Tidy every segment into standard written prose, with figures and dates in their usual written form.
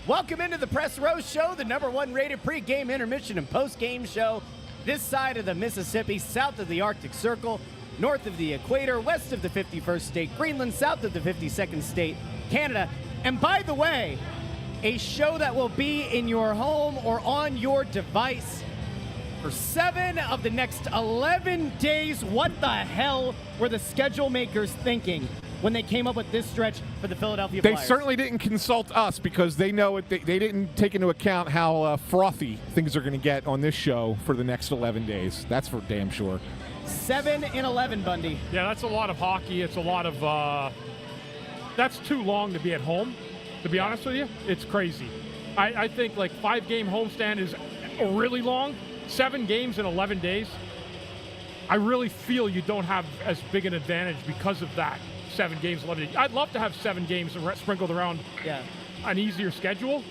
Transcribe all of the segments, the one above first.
Welcome into the Press Row Show, the #1 rated pregame, intermission, and postgame show. This side of the Mississippi, south of the Arctic Circle, north of the equator, west of the 51st state, Greenland, south of the 52nd state, Canada. And by the way, a show that will be in your home or on your device for 7 of the next 11 days. What the hell were the schedule makers thinking when they came up with this stretch for the Philadelphia Flyers? They certainly didn't consult us because they know it. They didn't take into account how frothy things are going to get on this show for the next 11 days. That's for damn sure. 7 in 11, Bundy. Yeah, that's a lot of hockey. It's a lot of that's too long to be at home, to be honest with you. It's crazy. I think like 5-game homestand is really long. 7 games in 11 days. I really feel you don't have as big an advantage because of that. 7 games, 11 days. I'd love to have 7 games sprinkled around an easier schedule,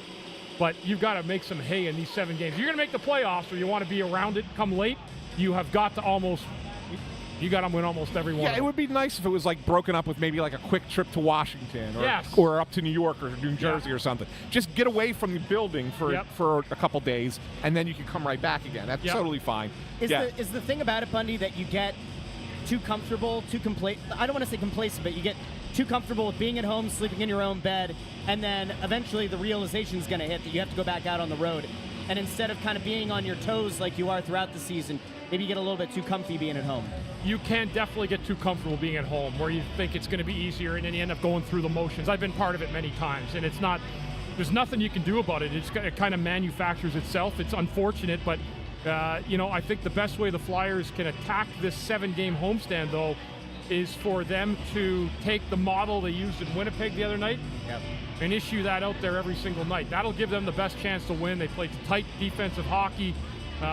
but you've got to make some hay in these 7 games. You're going to make the playoffs, or you want to be around it come late, you have got to you got to win almost every one. Yeah, it would be nice if it was like broken up with maybe like a quick trip to Washington or up to New York or New Jersey or something. Just get away from the building for a couple days, and then you can come right back again. That's totally fine. Is the thing about it, Bundy, that you get too comfortable, I don't want to say complacent, but you get too comfortable with being at home, sleeping in your own bed, and then eventually the realization is going to hit that you have to go back out on the road. And instead of kind of being on your toes like you are throughout the season, maybe you get a little bit too comfy being at home. You can definitely get too comfortable being at home where you think it's going to be easier, and then you end up going through the motions. I've been part of it many times, and there's nothing you can do about it. It kind of manufactures itself. It's unfortunate, but I think the best way the Flyers can attack this 7-game homestand, though, is for them to take the model they used in Winnipeg the other night and issue that out there every single night. That'll give them the best chance to win. They played tight defensive hockey,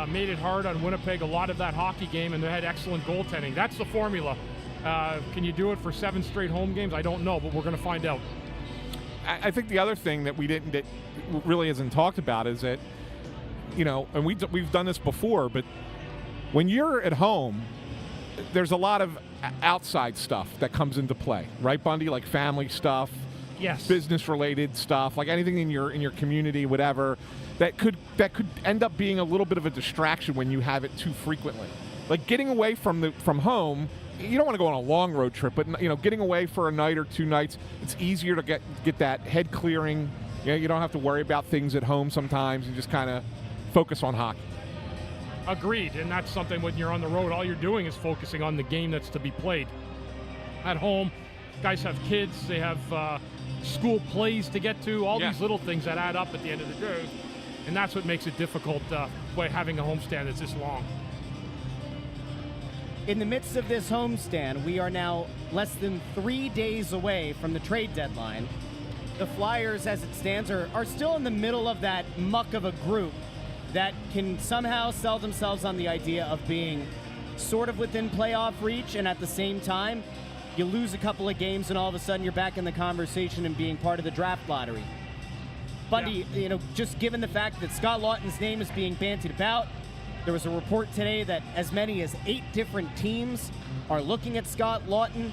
made it hard on Winnipeg a lot of that hockey game, and they had excellent goaltending. That's the formula. Can you do it for 7 straight home games? I don't know, but we're going to find out. I think the other thing that that really isn't talked about is that, and we've done this before, but when you're at home, there's a lot of outside stuff that comes into play, right, Bundy? Like family stuff, business-related stuff, like anything in your community, whatever, that could end up being a little bit of a distraction when you have it too frequently. Like getting away from home, you don't want to go on a long road trip, but getting away for a night or 2 nights, it's easier to get that head clearing. You don't have to worry about things at home sometimes, and just kind of focus on hockey. Agreed, and that's something when you're on the road, all you're doing is focusing on the game that's to be played. At home, guys have kids, they have school plays to get to, all these little things that add up at the end of the day, and that's what makes it difficult by having a homestand that's this long. In the midst of this homestand, we are now less than 3 days away from the trade deadline. The Flyers, as it stands, are still in the middle of that muck of a group that can somehow sell themselves on the idea of being sort of within playoff reach, and at the same time, you lose a couple of games and all of a sudden you're back in the conversation and being part of the draft lottery. Bundy, just given the fact that Scott Laughton's name is being bandied about, there was a report today that as many as 8 different teams are looking at Scott Laughton.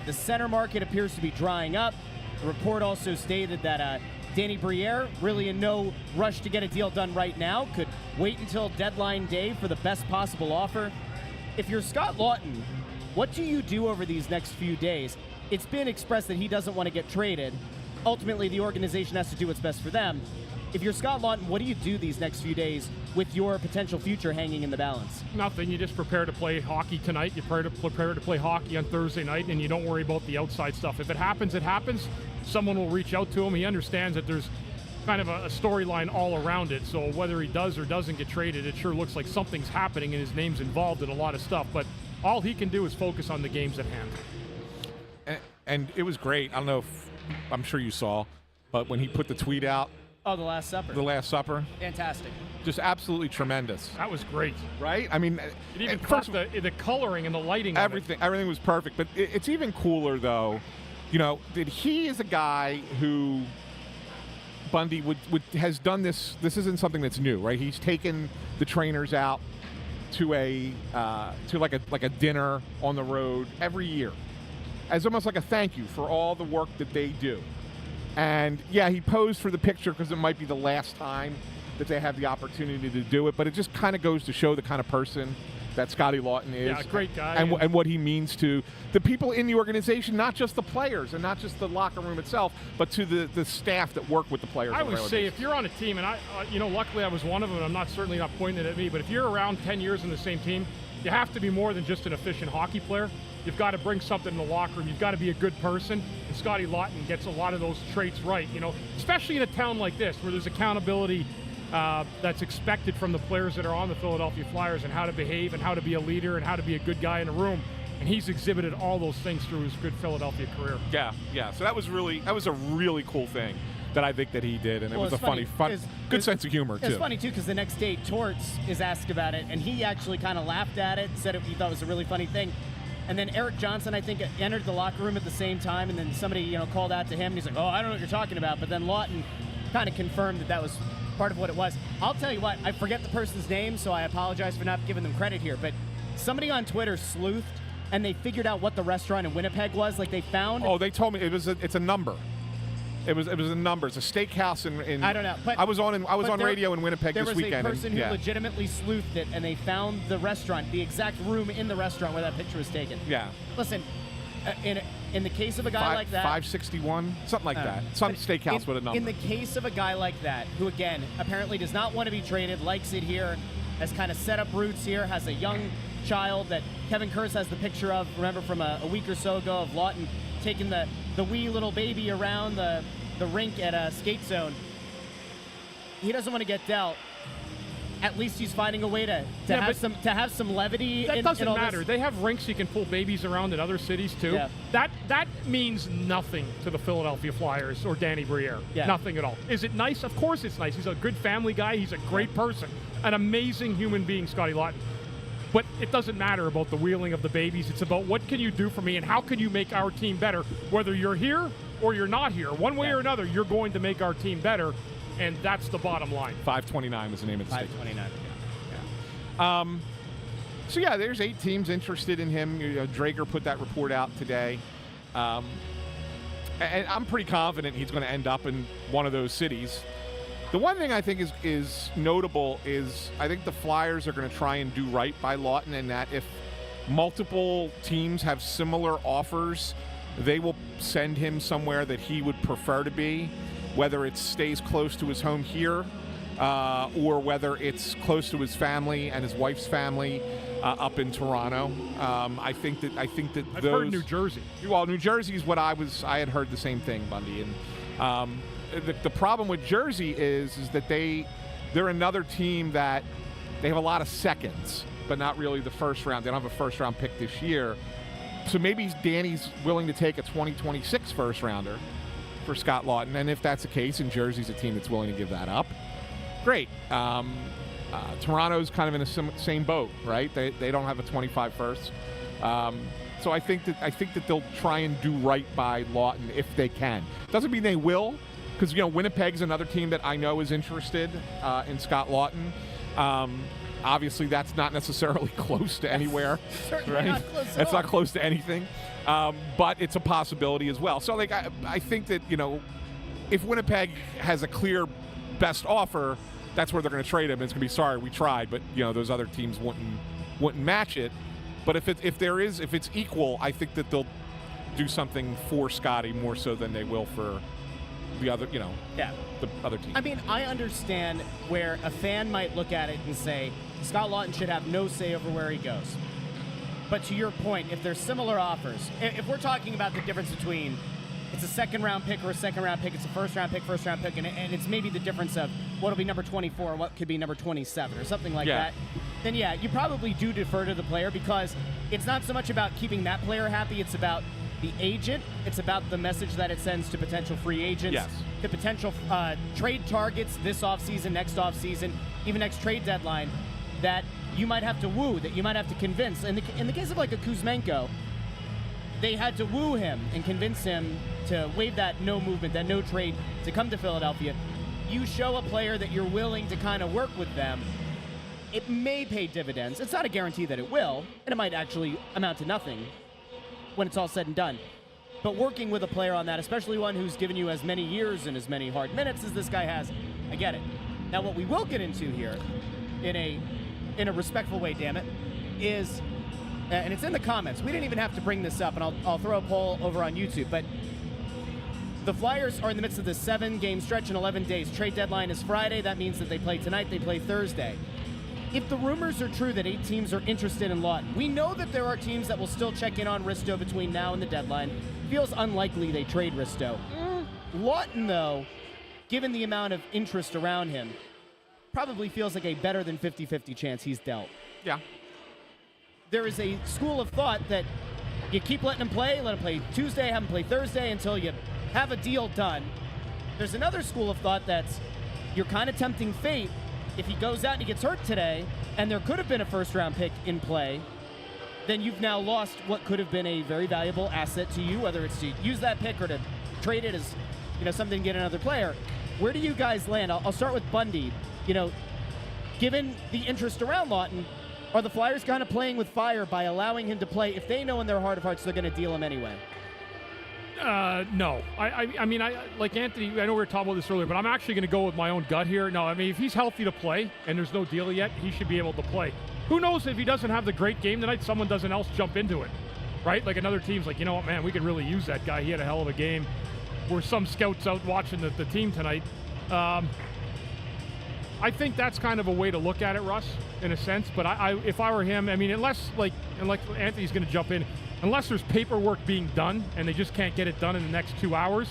The center market appears to be drying up. The report also stated that Danny Briere, really in no rush to get a deal done right now, could wait until deadline day for the best possible offer. If you're Scott Laughton, what do you do over these next few days? It's been expressed that he doesn't want to get traded. Ultimately, the organization has to do what's best for them. If you're Scott Laughton, what do you do these next few days with your potential future hanging in the balance? Nothing. You just prepare to play hockey tonight. You prepare to play hockey on Thursday night, and you don't worry about the outside stuff. If it happens, it happens. Someone will reach out to him. He understands that there's kind of a storyline all around it. So whether he does or doesn't get traded, it sure looks like something's happening and his name's involved in a lot of stuff. But all he can do is focus on the games at hand. And it was great. I don't know if I'm sure you saw, but when he put the tweet out. Oh, The Last Supper. The Last Supper. Fantastic. Just absolutely tremendous. That was great. Right? I mean, it even first the coloring and the lighting. Everything was perfect. But it's even cooler, though. That he is a guy who Bundy has done this. This isn't something that's new, right? He's taken the trainers out to like a dinner on the road every year, as almost like a thank you for all the work that they do. And, yeah, he posed for the picture because it might be the last time that they have the opportunity to do it. But it just kind of goes to show the kind of person that Scotty Laughton is. Yeah, great guy. And what he means to the people in the organization, not just the players and not just the locker room itself, but to the staff that work with the players. I would say if you're on a team, and luckily I was one of them, and I'm certainly not pointing it at me, but if you're around 10 years in the same team, you have to be more than just an efficient hockey player. You've got to bring something in the locker room. You've got to be a good person, and Scotty Laughton gets a lot of those traits right, especially in a town like this where there's accountability that's expected from the players that are on the Philadelphia Flyers, and how to behave and how to be a leader and how to be a good guy in a room. And he's exhibited all those things through his good Philadelphia career. Yeah. So that was a really cool thing that I think that he did, and it was a fun, good sense of humor too. It's funny too because the next day Torts is asked about it, and he actually kind of laughed at it, said he thought it was a really funny thing. And then Eric Johnson, I think, entered the locker room at the same time, and then somebody called out to him, and he's like, "Oh, I don't know what you're talking about." But then Laughton kind of confirmed that was part of what it was. I'll tell you what, I forget the person's name, so I apologize for not giving them credit here, but somebody on Twitter sleuthed, and they figured out what the restaurant in Winnipeg was. Like, they found... Oh, they told me it's a number. It was a number. It's a steakhouse in I don't know. But I was on radio in Winnipeg this weekend. There was a person who legitimately sleuthed it, and they found the restaurant, the exact room in the restaurant where that picture was taken. Yeah. Listen, in the case of a guy like that... 561? Something like that. Some steakhouse with a number. In the case of a guy like that, who, again, apparently does not want to be traded, likes it here, has kind of set up roots here, has a young child that Kevin Kurz has the picture of, remember, from a week or so ago, of Laughton taking the wee little baby around the rink at a skate zone. He doesn't want to get dealt. At least he's finding a way to have some levity. That doesn't in matter. They have rinks you can pull babies around in other cities too. Yeah. That means nothing to the Philadelphia Flyers or Danny Briere. Yeah. Nothing at all. Is it nice? Of course it's nice. He's a good family guy. He's a great person. An amazing human being, Scotty Laughton. But it doesn't matter about the wheeling of the babies. It's about what can you do for me and how can you make our team better, whether you're here or you're not here. One way or another, you're going to make our team better, and that's the bottom line. 529 was the name of the state. 529. So, yeah, there's 8 teams interested in him. Drager put that report out today. And I'm pretty confident he's going to end up in one of those cities. The one thing I think is notable is I think the Flyers are going to try and do right by Laughton, and that if multiple teams have similar offers, they will send him somewhere that he would prefer to be, whether it stays close to his home here or whether it's close to his family and his wife's family up in Toronto. I think that I've heard New Jersey. Well, New Jersey is what I had heard the same thing, Bundy, and the problem with Jersey is that they're another team that they have a lot of seconds, but not really the first round. They don't have a first round pick this year. So maybe Danny's willing to take a 2026 first rounder for Scott Laughton. And if that's the case, and Jersey's a team that's willing to give that up, great. Toronto's kind of in the same boat, right? They don't have a 25 first. So I think that they'll try and do right by Laughton if they can. Doesn't mean they will, because Winnipeg's another team that I know is interested in Scott Laughton. Obviously, that's not necessarily close to anywhere, right? Not close at It's all. not close to anything, but it's a possibility as well. So, I think that if Winnipeg has a clear best offer, that's where they're going to trade him. It's going to be sorry we tried, but those other teams wouldn't match it. But if it's equal, I think that they'll do something for Scotty more so than they will for the other, the other team. I mean, I understand where a fan might look at it and say, Scott Laughton should have no say over where he goes. But to your point, if there's similar offers, if we're talking about the difference between it's a second-round pick or a second-round pick, it's a first-round pick, and it's maybe the difference of what'll be number 24 and what could be number 27 or something like that, then you probably do defer to the player, because it's not so much about keeping that player happy, it's about the agent, it's about the message that it sends to potential free agents, to potential trade targets this offseason, next offseason, even next trade deadline, that you might have to woo, that you might have to convince. In the case of like a Kuzmenko, they had to woo him and convince him to waive that no movement, that no trade, to come to Philadelphia. You show a player that you're willing to kind of work with them, it may pay dividends. It's not a guarantee that it will, and it might actually amount to nothing when it's all said and done. But working with a player on that, especially one who's given you as many years and as many hard minutes as this guy has, I get it. Now, what we will get into here, in a respectful way, damn it, is, and it's in the comments. We didn't even have to bring this up, and I'll throw a poll over on YouTube. But the Flyers are in the midst of this 7-game stretch in 11 days. Trade deadline is Friday. That means that they play tonight. They play Thursday. If the rumors are true that 8 teams are interested in Laughton, we know that there are teams that will still check in on Risto between now and the deadline. Feels unlikely they trade Risto. Laughton, though, given the amount of interest around him, probably feels like a better than 50-50 chance he's dealt. Yeah. There is a school of thought that you keep letting him play, let him play Tuesday, have him play Thursday until you have a deal done. There's another school of thought that's you're kind of tempting fate. If he goes out and he gets hurt today, and there could have been a first-round pick in play, then you've now lost what could have been a very valuable asset to you, whether it's to use that pick or to trade it as, something to get another player. Where do you guys land? I'll start with Bundy. Given the interest around Laughton, are the Flyers kind of playing with fire by allowing him to play if they know in their heart of hearts they're going to deal him anyway? No. I mean, like Anthony, I know we were talking about this earlier, but I'm actually going to go with my own gut here. No, I mean, if he's healthy to play and there's no deal yet, he should be able to play. Who knows if he doesn't have the great game tonight, someone doesn't else jump into it, right? Like another team's like, you know what, man, we could really use that guy. He had a hell of a game. Were some scouts out watching the team tonight. I think that's kind of a way to look at it, Russ, in a sense. But if I were him, I mean, unless Anthony's going to jump in, unless there's paperwork being done and they just can't get it done in the next 2 hours,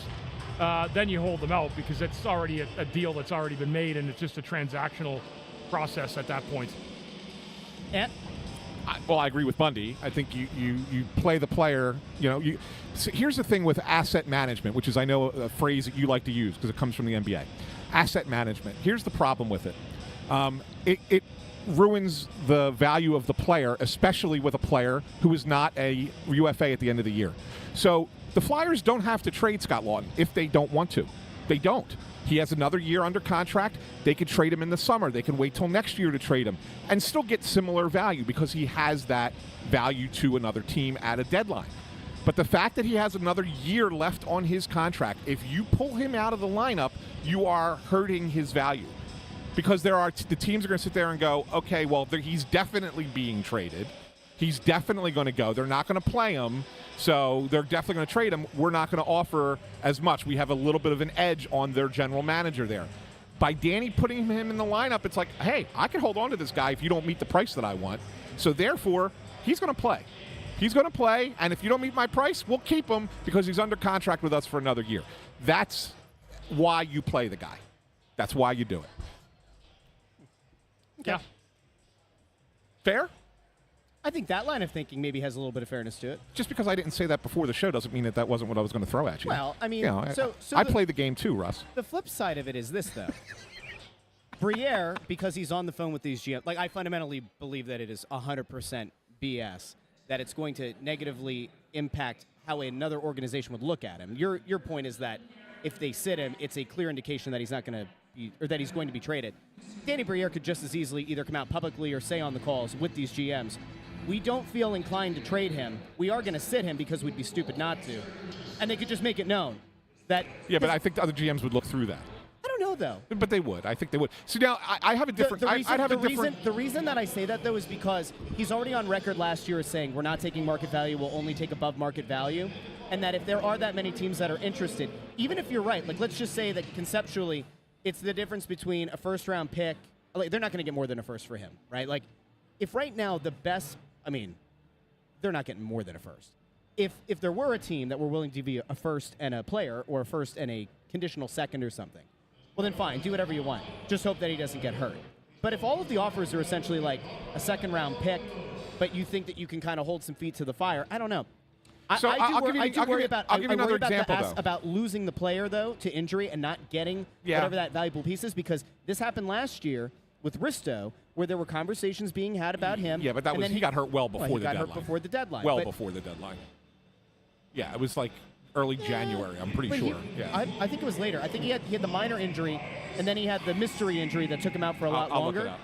then you hold them out because it's already a deal that's already been made and it's just a transactional process at that point. Yeah. Well, I agree with Bundy. I think you play the player. So here's the thing with asset management, which is, I know, a phrase that you like to use because it comes from the NBA. Asset management. Here's the problem with it. It ruins the value of the player, especially with a player who is not a UFA at the end of the year. So the Flyers don't have to trade Scott Laughton if they don't want to. They don't. He has another year under contract. They could trade him in the summer. They can wait till next year to trade him and still get similar value because he has that value to another team at a deadline. But the fact that he has another year left on his contract, if you pull him out of the lineup, you are hurting his value. Because the teams are going to sit there and go, okay, well, he's definitely being traded. He's definitely going to go. They're not going to play him, so they're definitely going to trade him. We're not going to offer as much. We have a little bit of an edge on their general manager there. By Danny putting him in the lineup, it's like, hey, I can hold on to this guy if you don't meet the price that I want. So therefore, he's going to play. He's going to play, and if you don't meet my price, we'll keep him because he's under contract with us for another year. That's why you play the guy. That's why you do it. Okay. Yeah. Fair? I think that line of thinking maybe has a little bit of fairness to it. Just because I didn't say that before the show doesn't mean that wasn't what I was going to throw at you. Well, I mean, I play the game too, Russ. The flip side of it is this, though. Briere, because he's on the phone with these GMs, I fundamentally believe that it is 100% BS, that it's going to negatively impact how another organization would look at him. Your point is that if they sit him, it's a clear indication that he's not going to be, or that he's going to be traded. Danny Briere could just as easily either come out publicly or say on the calls with these GMs, we don't feel inclined to trade him. We are going to sit him because we'd be stupid not to. And they could just make it known that... Yeah, but I think the other GMs would look through that. I don't know, though. But they would. I think they would. So now, I have a different... The reason that I say that, though, is because he's already on record last year as saying we're not taking market value, we'll only take above market value. And that if there are that many teams that are interested, even if you're right, let's just say that conceptually it's the difference between a first-round pick... they're not going to get more than a first for him, right? If right now the best... they're not getting more than a first. If there were a team that were willing to give you a first and a player or a first and a conditional second or something, well, then fine, do whatever you want. Just hope that he doesn't get hurt. But if all of the offers are essentially like a second-round pick, but you think that you can kind of hold some feet to the fire, I don't know. I worry about losing the player, though, to injury and not getting whatever that valuable piece is, because this happened last year with Risto, where there were conversations being had about him. Yeah, but he got hurt well before the deadline. He got hurt before the deadline. Before the deadline. Yeah, it was like early January, I'm pretty sure. I think it was later. I think he had the minor injury, and then he had the mystery injury that took him out for a lot longer. Look it up.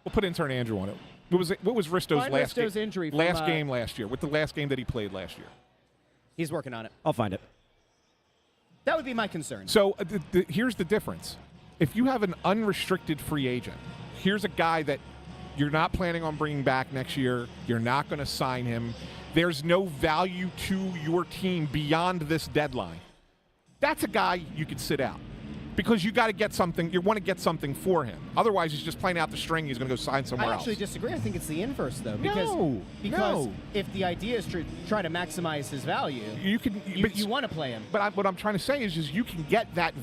We'll put intern Andrew on it. What was Risto's last injury game last year? With the last game that he played last year. He's working on it. I'll find it. That would be my concern. So here's the difference. If you have an unrestricted free agent, here's a guy that you're not planning on bringing back next year. You're not going to sign him. There's no value to your team beyond this deadline. That's a guy you could sit out because you got to get something. You want to get something for him. Otherwise, he's just playing out the string. He's going to go sign somewhere else. I actually disagree. I think it's the inverse, though. Because, No. because if the idea is to try to maximize his value, you want to play him. But what I'm trying to say is you can get that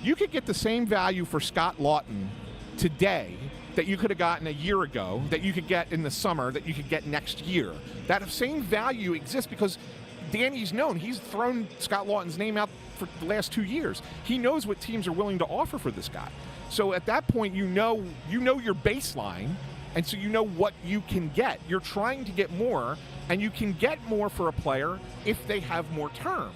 you could get the same value for Scott Laughton today that you could have gotten a year ago, that you could get in the summer, that you could get next year. That same value exists because Danny's known. He's thrown Scott Laughton's name out for the last 2 years. He knows what teams are willing to offer for this guy. So at that point, you know your baseline, and so you know what you can get. You're trying to get more, and you can get more for a player if they have more term.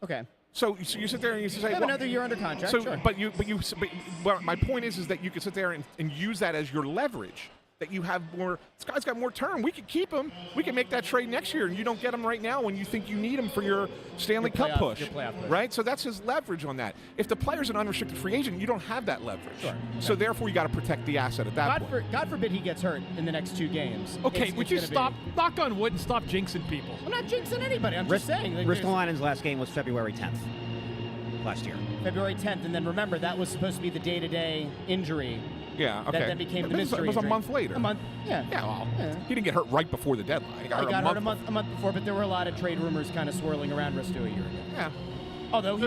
Okay. So you sit there and you say, have another year under contract. So, sure. but my point is that you can sit there and use that as your leverage. That you have more. This guy's got more term. We could keep him. We can make that trade next year, and you don't get him right now when you think you need him for your Stanley Cup push, playoff push, right? So that's his leverage on that. If the player's an unrestricted free agent, you don't have that leverage. Sure. So therefore, you got to protect the asset at that point. God forbid he gets hurt in the next 2 games. Okay, would you stop, knock on wood, and stop jinxing people? I'm not jinxing anybody. I'm just saying. Ristolainen's last game was February 10th last year. February 10th, and then remember, that was supposed to be the day-to-day injury. Yeah, okay. That then became the mystery. It was a month later. A month, yeah. Yeah, well, he didn't get hurt right before the deadline. He got hurt a month before, but there were a lot of trade rumors kind of swirling around Risto a year ago. Yeah. Although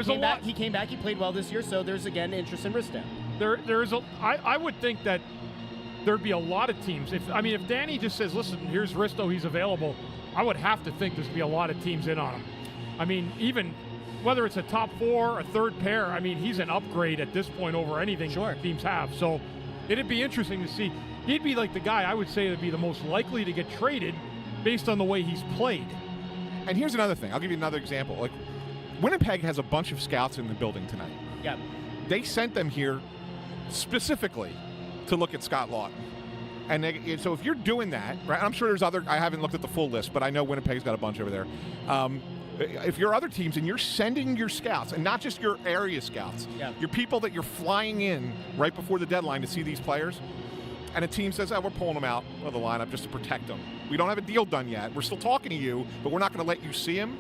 he came back, he played well this year, so there's again interest in Risto. I would think that there'd be a lot of teams. If Danny just says, listen, here's Risto, he's available, I would have to think there's be a lot of teams in on him. I mean, even whether it's a top 4, a third pair, I mean, he's an upgrade at this point over anything teams have. So it'd be interesting to see. He'd be like the guy I would say would be the most likely to get traded based on the way he's played. And here's another thing. I'll give you another example. Like, Winnipeg has a bunch of scouts in the building tonight. Yeah. They sent them here specifically to look at Scott Laughton. And so if you're doing that, right, I'm sure there's other, I haven't looked at the full list, but I know Winnipeg's got a bunch over there. If you're other teams and you're sending your scouts, and not just your area scouts, your people that you're flying in right before the deadline to see these players, and a team says, we're pulling them out of the lineup just to protect them. We don't have a deal done yet. We're still talking to you, but we're not going to let you see him.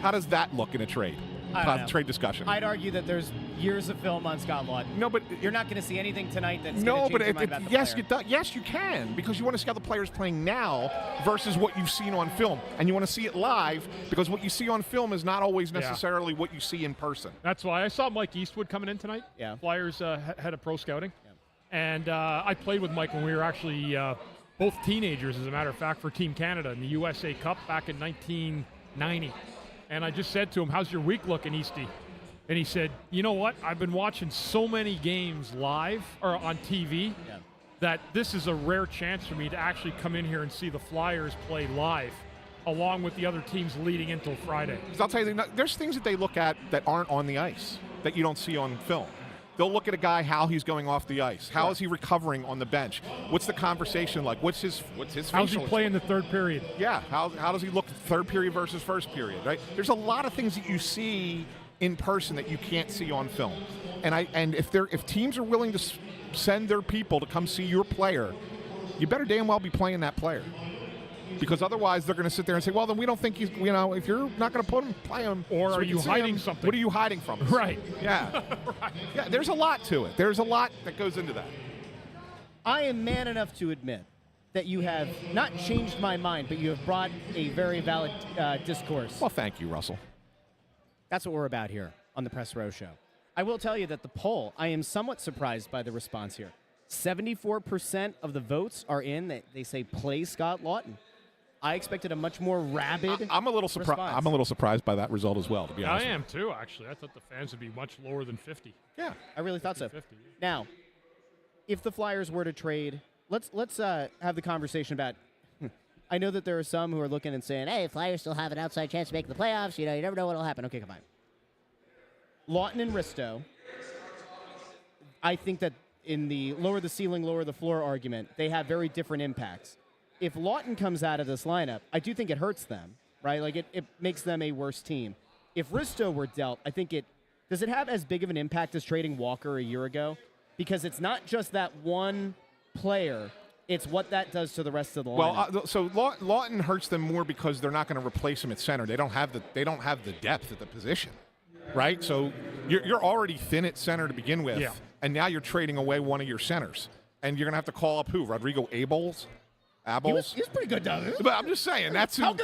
How does that look in a trade? Trade discussion. I'd argue that there's years of film on Scott Laughton. No, but you're not going to see anything tonight that's going to change your mind about the player. Yes, you can, because you want to see how the players playing now versus what you've seen on film, and you want to see it live because what you see on film is not always necessarily what you see in person. That's why I saw Mike Eastwood coming in tonight. Yeah, Flyers head of pro scouting, and I played with Mike when we were actually both teenagers, as a matter of fact, for Team Canada in the USA Cup back in 1990. And I just said to him, how's your week looking, Easty? And he said, you know what? I've been watching so many games live or on TV that this is a rare chance for me to actually come in here and see the Flyers play live along with the other teams leading into Friday. Because I'll tell you, there's things that they look at that aren't on the ice that you don't see on film. They'll look at a guy, how he's going off the ice. How is he recovering on the bench? What's the conversation like? What's his How's he play in the third period? Yeah, how does he look third period versus first period, right? There's a lot of things that you see in person that you can't see on film. And if teams are willing to send their people to come see your player, you better damn well be playing that player. Because otherwise they're going to sit there and say, well, then we don't think he's, if you're not going to put him, play him. Or are you hiding something? What are you hiding from us? Right. Yeah. Right. Yeah, there's a lot to it. There's a lot that goes into that. I am man enough to admit that you have not changed my mind, but you have brought a very valid discourse. Well, thank you, Russell. That's what we're about here on the Press Row Show. I will tell you that the poll, I am somewhat surprised by the response here. 74% of the votes are in. They say play Scott Laughton. I expected a much more rabid I'm a little surprised. I'm a little surprised by that result as well, to be honest. I am too, actually. I thought the fans would be much lower than 50. Yeah, I really thought so. 50. Now, if the Flyers were to trade, let's have the conversation about. I know that there are some who are looking and saying, "Hey, Flyers still have an outside chance to make the playoffs. You never know what'll happen." Okay, come on. Laughton and Risto. I think that in the lower the ceiling, lower the floor argument, they have very different impacts. If Laughton comes out of this lineup, I do think it hurts them right? Like it makes them a worse team. If Risto were dealt, I think does it have as big of an impact as trading Walker a year ago? Because it's not just that one player, it's what that does to the rest of the lineup. Well, so Laughton hurts them more because they're not going to replace him at center. They don't have the depth at the position, right? So you're already thin at center to begin with, and now you're trading away one of your centers, and you're going to have to call up who? Rodrigo Abels? He was pretty good down there. But I'm just saying that's who.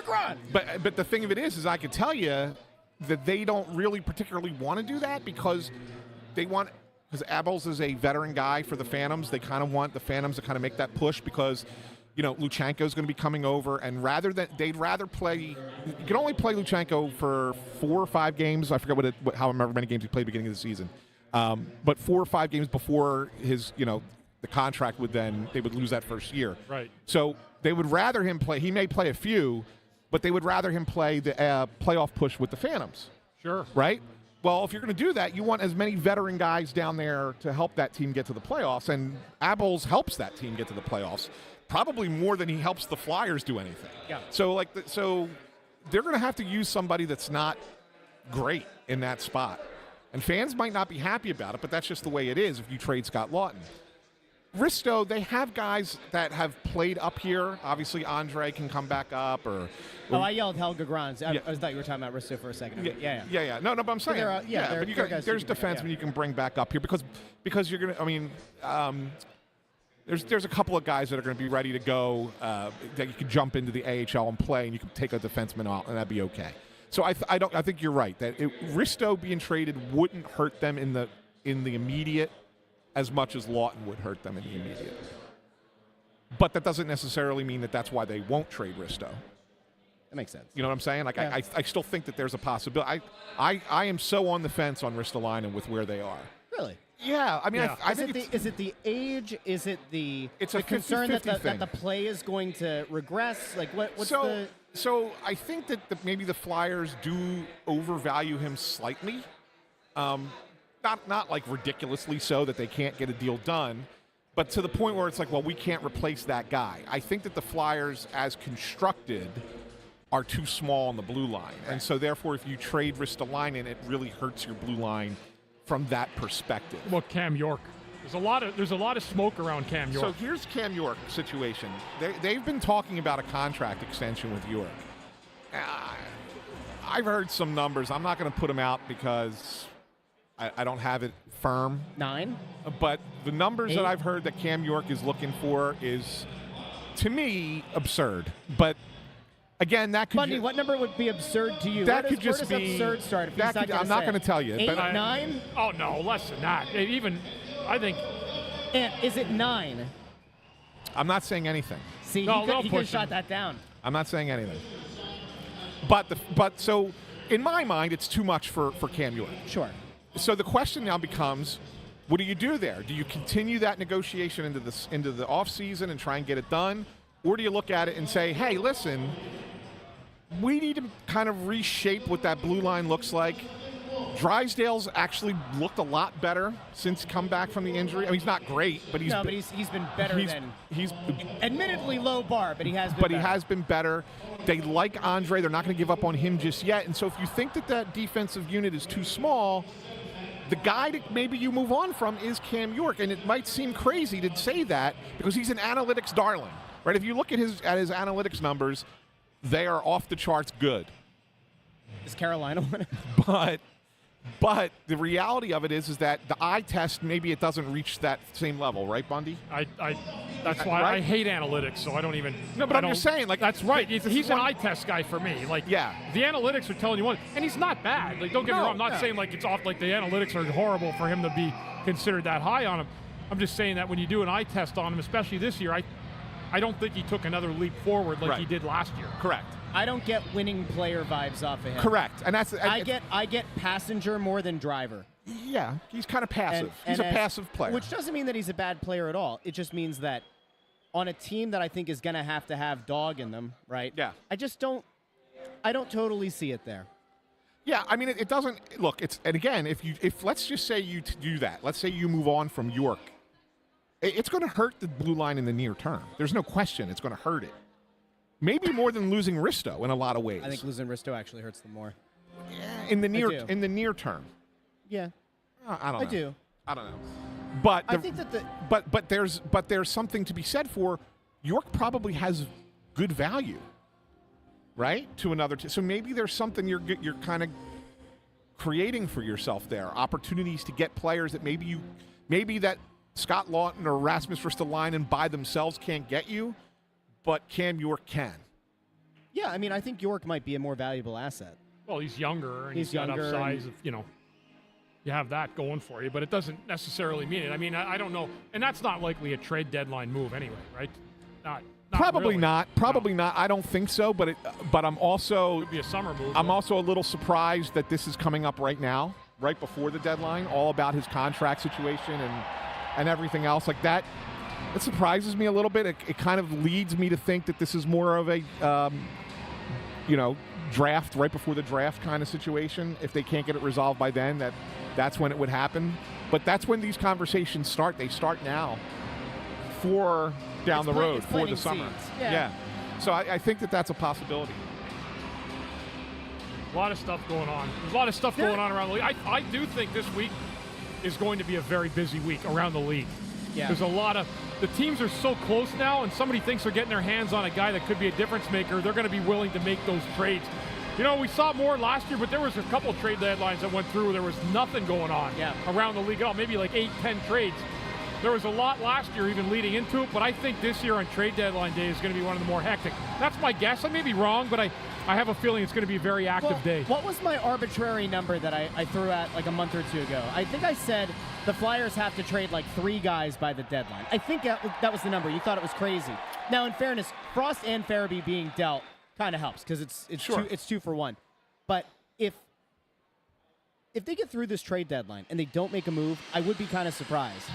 But the thing of it is I can tell you that they don't really particularly want to do that because Abels is a veteran guy for the Phantoms. They kind of want the Phantoms to kind of make that push because, Luchenko is going to be coming over, and they'd rather play. You can only play Luchenko for 4 or 5 games. I forget however many games he played at the beginning of the season, but 4 or 5 games before his, the contract they would lose that first year. Right. So they would rather him play. He may play a few, but they would rather him play the playoff push with the Phantoms. Sure. Right? Well, if you're going to do that, you want as many veteran guys down there to help that team get to the playoffs, and Abels helps that team get to the playoffs, probably more than he helps the Flyers do anything. Yeah. So, so they're going to have to use somebody that's not great in that spot. And fans might not be happy about it, but that's just the way it is if you trade Scott Laughton. Risto, they have guys that have played up here. Obviously, Andre can come back up. I yelled Helga Grans. I thought you were talking about Risto for a second. Yeah. No, but I'm saying. But there's defensemen you can bring back up here because you're going to. I mean, there's a couple of guys that are going to be ready to go that you can jump into the AHL and play, and you can take a defenseman out, and that'd be okay. So I think you're right that Risto being traded wouldn't hurt them in the immediate as much as Laughton would hurt them in the immediate. But that doesn't necessarily mean that that's why they won't trade Risto. That makes sense. You know what I'm saying? Like I still think that there's a possibility. I am so on the fence on Ristolainen with where they are. Really? Yeah. I mean, I think is it the age? Is it the concern that the play is going to regress? Like what's the? So I think that maybe the Flyers do overvalue him slightly. Not like ridiculously so that they can't get a deal done, but to the point where it's like, well, we can't replace that guy. I think that the Flyers, as constructed, are too small on the blue line. Right. And so, therefore, if you trade Ristolainen, it really hurts your blue line from that perspective. Well, Cam York. There's a lot of smoke around Cam York. So here's Cam York situation. They've been talking about a contract extension with York. I've heard some numbers. I'm not going to put them out because I don't have it firm. 9? But the numbers 8? that I've heard that Cam York is looking for is, to me, absurd. But again, that could Bundy, what number would be absurd to you? That could just be absurd start. I'm not going to tell you. 8, 9? Oh no, less than that. Even I think. And is it 9? I'm not saying anything. See, he could have shot that down. I'm not saying anything. But so in my mind, it's too much for Cam York. Sure. So the question now becomes, what do you do there? Do you continue that negotiation into the offseason and try and get it done? Or do you look at it and say, hey, listen, we need to kind of reshape what that blue line looks like. Drysdale's actually looked a lot better since come back from the injury. I mean, he's not great, but he's been better than he's admittedly low bar, but he has been. But he has been better. They like Andre. They're not going to give up on him just yet. And so, if you think that defensive unit is too small, the guy that maybe you move on from is Cam York. And it might seem crazy to say that because he's an analytics darling, right? If you look at his analytics numbers, they are off the charts good. Is Carolina one? But the reality of it is that the eye test, maybe it doesn't reach that same level, right, Bundy? That's why I hate analytics, so I don't even. No, but I'm just saying, like, that's right. He's an eye test guy for me. Like, yeah, the analytics are telling you one, and he's not bad. Like, don't get me wrong. I'm not saying like it's off. Like the analytics are horrible for him to be considered that high on him. I'm just saying that when you do an eye test on him, especially this year, I don't think he took another leap forward like he did last year. Correct. I don't get winning player vibes off of him. Correct, and that's I get passenger more than driver. Yeah, he's kind of passive. He's a passive player, which doesn't mean that he's a bad player at all. It just means that on a team that I think is going to have dog in them, right? Yeah. I don't totally see it there. Yeah, I mean it doesn't look. And again, if let's just say you do that, let's say you move on from York, it's going to hurt the blue line in the near term. There's no question it's going to hurt it. maybe more than losing Risto in a lot of ways. I think losing Risto actually hurts them more. in the do. near term. Yeah, I don't know. I do. I don't know. But I think that but there's something to be said for York probably has good value, right? To another team. So maybe there's something you're kind of creating for yourself there. Opportunities to get players that maybe that Scott Laughton or Rasmus Ristolainen by themselves can't get you, but Cam York can. Yeah, I mean, I think York might be a more valuable asset. Well, he's younger, and He's got younger upsize of, you have that going for you, but it doesn't necessarily mean it. I mean, I don't know. And that's not likely a trade deadline move anyway, right? Not Probably really. not. Probably not. I don't think so, but I'm also Could be a summer move. I'm also a little surprised that this is coming up right now, right before the deadline, all about his contract situation and everything else like that. It surprises me a little bit. It kind of leads me to think that this is more of a draft, right before the draft kind of situation. If they can't get it resolved by then, that's when it would happen. But that's when these conversations start. They start now for down the road, for the summer. Seeds. Yeah. So I think that's a possibility. A lot of stuff going on. There's a lot of stuff going on around the league. I do think this week is going to be a very busy week around the league. Yeah. There's a lot of – the teams are so close now, and somebody thinks they're getting their hands on a guy that could be a difference maker. They're going to be willing to make those trades. We saw more last year, but there was a couple of trade deadlines that went through where there was nothing going on around the league at all, maybe like 8-10 trades. There was a lot last year even leading into it, but I think this year on trade deadline day is going to be one of the more hectic. That's my guess. I may be wrong, but I have a feeling it's going to be a very active day. What was my arbitrary number that I threw at like a month or two ago? I think I said the Flyers have to trade like 3 guys by the deadline. I think that was the number. You thought it was crazy. Now, in fairness, Frost and Farabee being dealt kind of helps because it's Sure. it's 2 for 1. But if they get through this trade deadline and they don't make a move, I would be kind of surprised.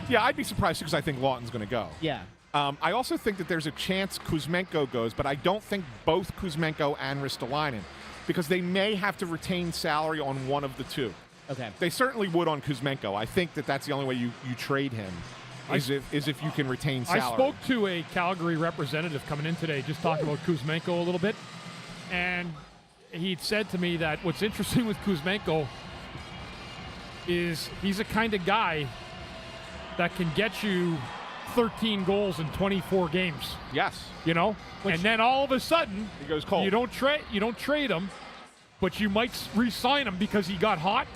Yeah, I'd be surprised because I think Laughton's going to go. Yeah. I also think that there's a chance Kuzmenko goes, but I don't think both Kuzmenko and Ristolainen, because they may have to retain salary on one of the two. Okay. They certainly would on Kuzmenko. I think that's the only way you trade him is if you can retain salary. I spoke to a Calgary representative coming in today just talking about Kuzmenko a little bit, and he'd said to me that what's interesting with Kuzmenko is he's a kind of guy that can get you 13 goals in 24 games. Yes. And then all of a sudden he goes cold. You don't trade him, but you might re-sign him because he got hot.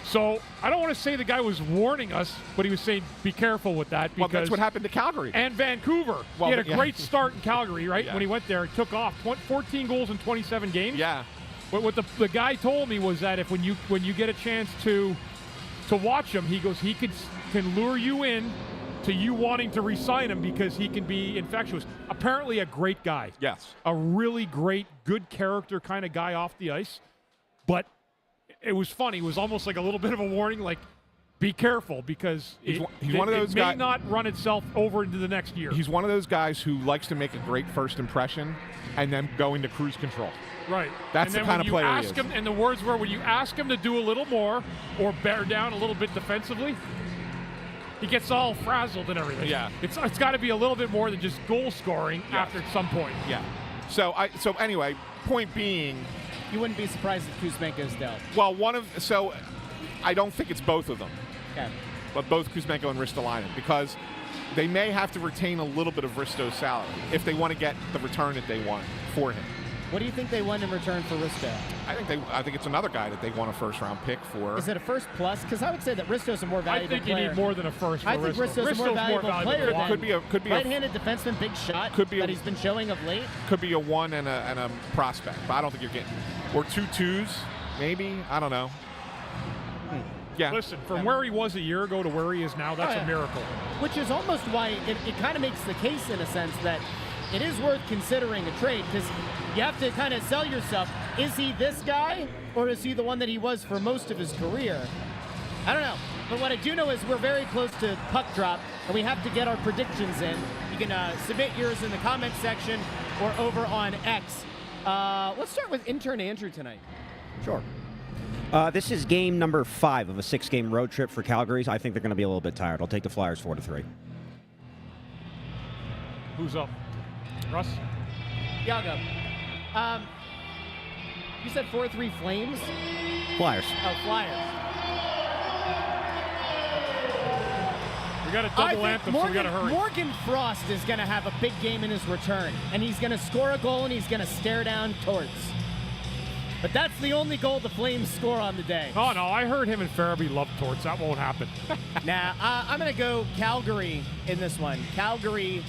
So I don't want to say the guy was warning us, but he was saying be careful with that. Well, that's what happened to Calgary. And Vancouver. Well, he had a great start in Calgary, right? Yeah. When he went there, he took off 14 goals in 27 games. Yeah. But what the guy told me was that when you get a chance to watch him, he goes, he can lure you in to you wanting to re-sign him because he can be infectious. Apparently a great guy. Yes. A really great, good character kind of guy off the ice. But it was funny. It was almost like a little bit of a warning, like, be careful because he's one of those it may guys, not run itself over into the next year. He's one of those guys who likes to make a great first impression and then go into cruise control. Right. That's the kind of player he is. And the words were, when you ask him to do a little more or bear down a little bit defensively, he gets all frazzled and everything. Yeah. It's got to be a little bit more than just goal scoring after some point. Yeah. So anyway, point being, You wouldn't be surprised if Kuzmenko's dealt. well, I don't think it's both of them, Okay. but both Kuzmenko and Ristolainen, because they may have to retain a little bit of Risto's salary if they want to get the return that they want for him. What do you think they want in return for Risto? I think it's another guy that they want a first-round pick for. Is it a first plus? Because I would say that Risto's a more valuable player. I think you need more than a first for I think Risto's a more valuable player than could be a right-handed defenseman, big shot that he's been showing of late. Could be a 1 and a prospect, but I don't think you're getting, or 2 2s, maybe. I don't know. Yeah. Listen, from where he was a year ago to where he is now, that's a miracle. Which is almost why it kind of makes the case in a sense that it is worth considering a trade, because you have to kind of sell yourself. Is he this guy, or is he the one that he was for most of his career? I don't know. But what I do know is we're very close to puck drop, and we have to get our predictions in. You can submit yours in the comment section or over on X. Let's start with intern Andrew tonight. Sure. This is game number 5 of a 6-game road trip for Calgary. I think they're going to be a little bit tired. I'll take the Flyers 4-3. Who's up? Russ? Yeah, I'll go. You said 4-3 Flames? Flyers. Oh, Flyers. We got a double anthem, so we got to hurry. Morgan Frost is going to have a big game in his return, and he's going to score a goal, and he's going to stare down Torts. But that's the only goal the Flames score on the day. Oh, no, I heard him and Farabee love Torts. That won't happen. Nah, I'm going to go Calgary in this one. Calgary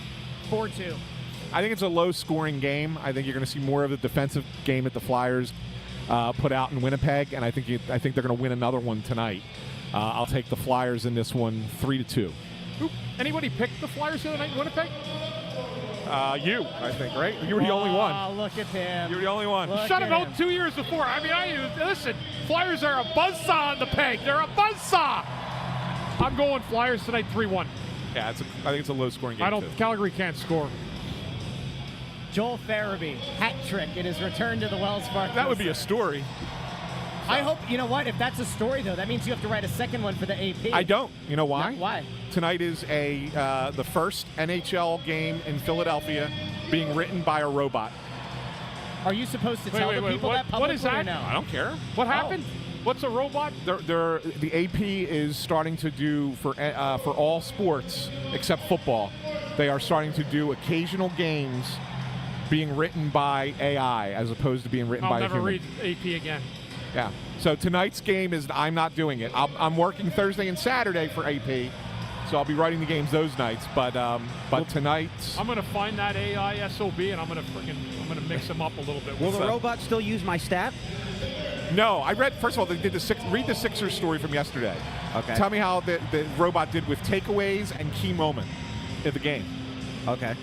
4-2. I think it's a low-scoring game. I think you're going to see more of the defensive game that the Flyers put out in Winnipeg, and I think they're going to win another one tonight. I'll take the Flyers in this one 3-2. Anybody picked the Flyers the other night in Winnipeg? You, I think, right? You were the only one. Oh, look at him. You were the only one. Shut him out 2 years before. I mean, listen, Flyers are a buzzsaw on the peg. They're a buzzsaw. I'm going Flyers tonight 3-1. Yeah, I think it's a low-scoring game, too. Calgary can't score. Joel Farabee, hat trick in his return to the Wells Fargo. That would be a story. I hope, you know what, if that's a story, though, that means you have to write a second one for the AP. I don't. You know why? No, why? Tonight is the first NHL game in Philadelphia being written by a robot. Are you supposed to tell the people that publicly? What is that? Or no? I don't care. What happened? What's a robot? The AP is starting to do for all sports except football. They are starting to do occasional games being written by AI as opposed to being written by a human. I'll never read AP again. Yeah. So tonight's game is I'm not doing it. I'm working Thursday and Saturday for AP, so I'll be writing the games those nights. But tonight I'm gonna find that AI SOB and I'm gonna mix them up a little bit. Will the robot still use my stat? No, I read. First of all, they did read the Sixers story from yesterday. Okay. Tell me how the robot did with takeaways and key moment in the game. Okay.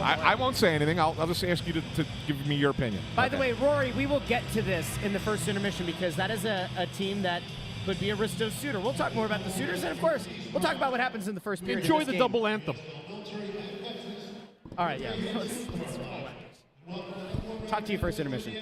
I won't say anything. I'll just ask you to give me your opinion. By the way, Rory, we will get to this in the first intermission because that is a team that could be a Risto suitor. We'll talk more about the suitors, and of course, we'll talk about what happens in the first period. Enjoy the double anthem. All right, yeah. Let's talk to you first intermission.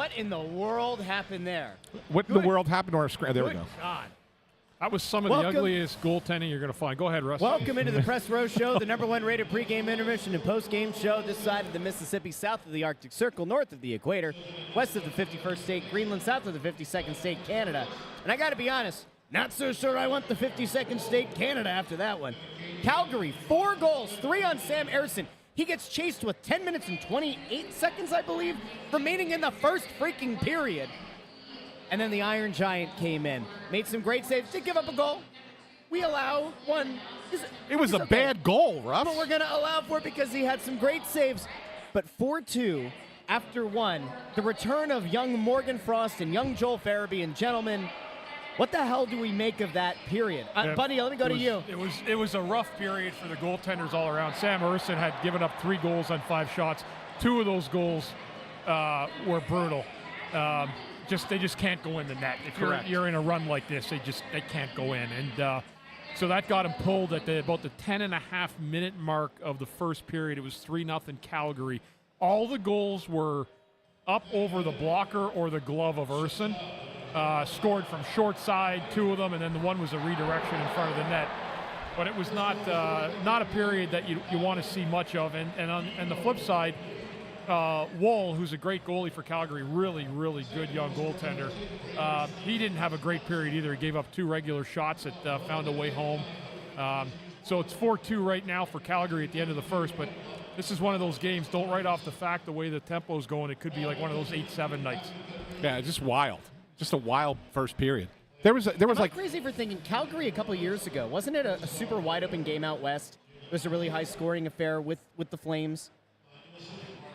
What in the world happened there? What in the world happened to our screen? There we Good go. God. That was some of Welcome. the ugliest goaltending you're going to find. Go ahead, Russ. Welcome into the Press Row Show, the #1 rated pregame, intermission, and postgame show this side of the Mississippi, south of the Arctic Circle, north of the equator, west of the 51st state, Greenland, south of the 52nd state, Canada. And I got to be honest, not so sure I want the 52nd state, Canada after that one. Calgary, 4 goals, 3 on Sam Ersson. He gets chased with 10 minutes and 28 seconds, I believe, remaining in the first freaking period. And then the Iron Giant came in, made some great saves, did give up a goal. We allow one. It was a okay. bad goal, Russ. But we're going to allow for it because he had some great saves. But 4-2 after one, the return of young Morgan Frost and young Joel Farabee, and gentlemen, what the hell do we make of that period? Bundy, let me go to you. It was a rough period for the goaltenders all around. Sam Ersson had given up 3 goals on 5 shots. 2 of those goals were brutal. They just can't go in the net. If you're in a run like this, they can't go in. And so that got him pulled at about the 10.5-minute mark of the first period. It was 3-0 Calgary. All the goals were up over the blocker or the glove of Ersson. Scored from short side, 2 of them, and then the one was a redirection in front of the net. But it was not a period that you want to see much of. And on the flip side, Woll, who's a great goalie for Calgary, really, really good young goaltender. He didn't have a great period either. He gave up 2 regular shots that found a way home. So it's 4-2 right now for Calgary at the end of the first, but this is one of those games. Don't write off the fact the way the tempo's going. It could be like one of those 8-7 nights. Yeah, just wild. Just a wild first period. There was like crazy for thinking Calgary a couple years ago. Wasn't it a super wide open game out west? It was a really high scoring affair with the Flames.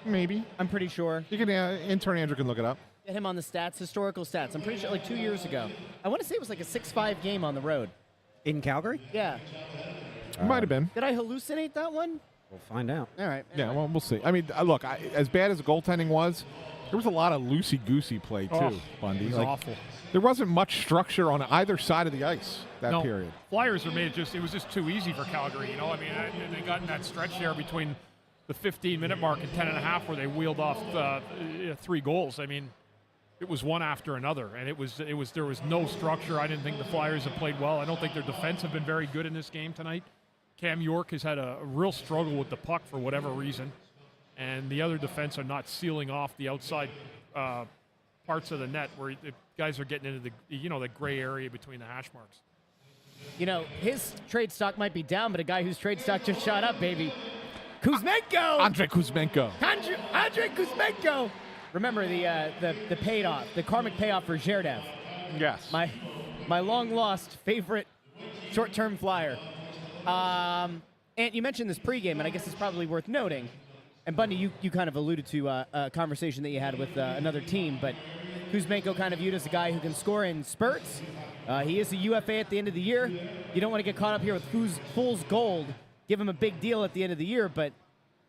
maybe. I'm pretty sure. You can intern Andrew can look it up. Get him on the stats, historical stats. I'm pretty sure like 2 years ago. I want to say it was like a 6-5 game on the road. In Calgary? Yeah. Might have been. Did I hallucinate that one? We'll find out. All right. Yeah, well, we'll see. I mean, look, as bad as the goaltending was, there was a lot of loosey-goosey play, too, Bundy. It was awful. There wasn't much structure on either side of the ice that period. Flyers were made it was just too easy for Calgary, you know. I mean, they got in that stretch there between the 15-minute mark and 10.5 where they wheeled off 3 goals. I mean, it was one after another, and there was no structure. I didn't think the Flyers have played well. I don't think their defense have been very good in this game tonight. Cam York has had a real struggle with the puck for whatever reason, and the other defense are not sealing off the outside parts of the net where the guys are getting into the gray area between the hash marks. You know, his trade stock might be down, but a guy whose trade stock just shot up, baby. Kuzmenko! Andrei Kuzmenko. Andrei Kuzmenko! Remember the payoff, the karmic payoff for Zherdev. Yes. My long-lost favorite short-term Flyer. And you mentioned this pregame, and I guess it's probably worth noting. And Bundy, you kind of alluded to a conversation that you had with another team, but Kuzmenko kind of viewed as a guy who can score in spurts. He is a UFA at the end of the year. You don't want to get caught up here with fool's gold. Give him a big deal at the end of the year, but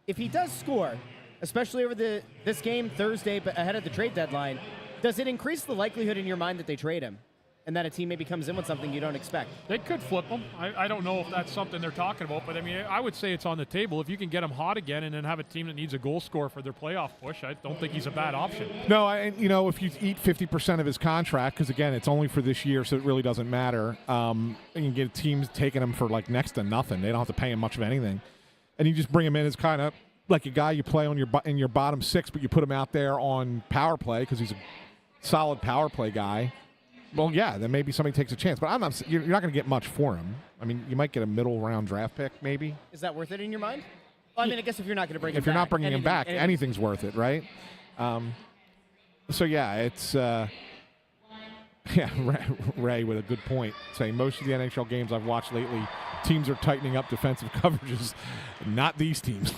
if he does score, especially over this game Thursday, but ahead of the trade deadline, does it increase the likelihood in your mind that they trade him and that a team maybe comes in with something you don't expect? They could flip him. I don't know if that's something they're talking about, but I mean, I would say it's on the table. If you can get him hot again and then have a team that needs a goal scorer for their playoff push, I don't think he's a bad option. No, if you eat 50% of his contract, because again, it's only for this year, so it really doesn't matter. You can get teams taking him for like next to nothing. They don't have to pay him much of anything, and you just bring him in as kind of like a guy you play on in your bottom 6, but you put him out there on power play because he's a solid power play guy. Well, yeah, then maybe somebody takes a chance. But you're not going to get much for him. I mean, you might get a middle-round draft pick, maybe. Is that worth it in your mind? Well, I mean, I guess if you're not going to bring him back. If you're not bringing him back, anything's worth it, right? So, yeah, it's Ray with a good point, saying most of the NHL games I've watched lately, teams are tightening up defensive coverages. Not these teams.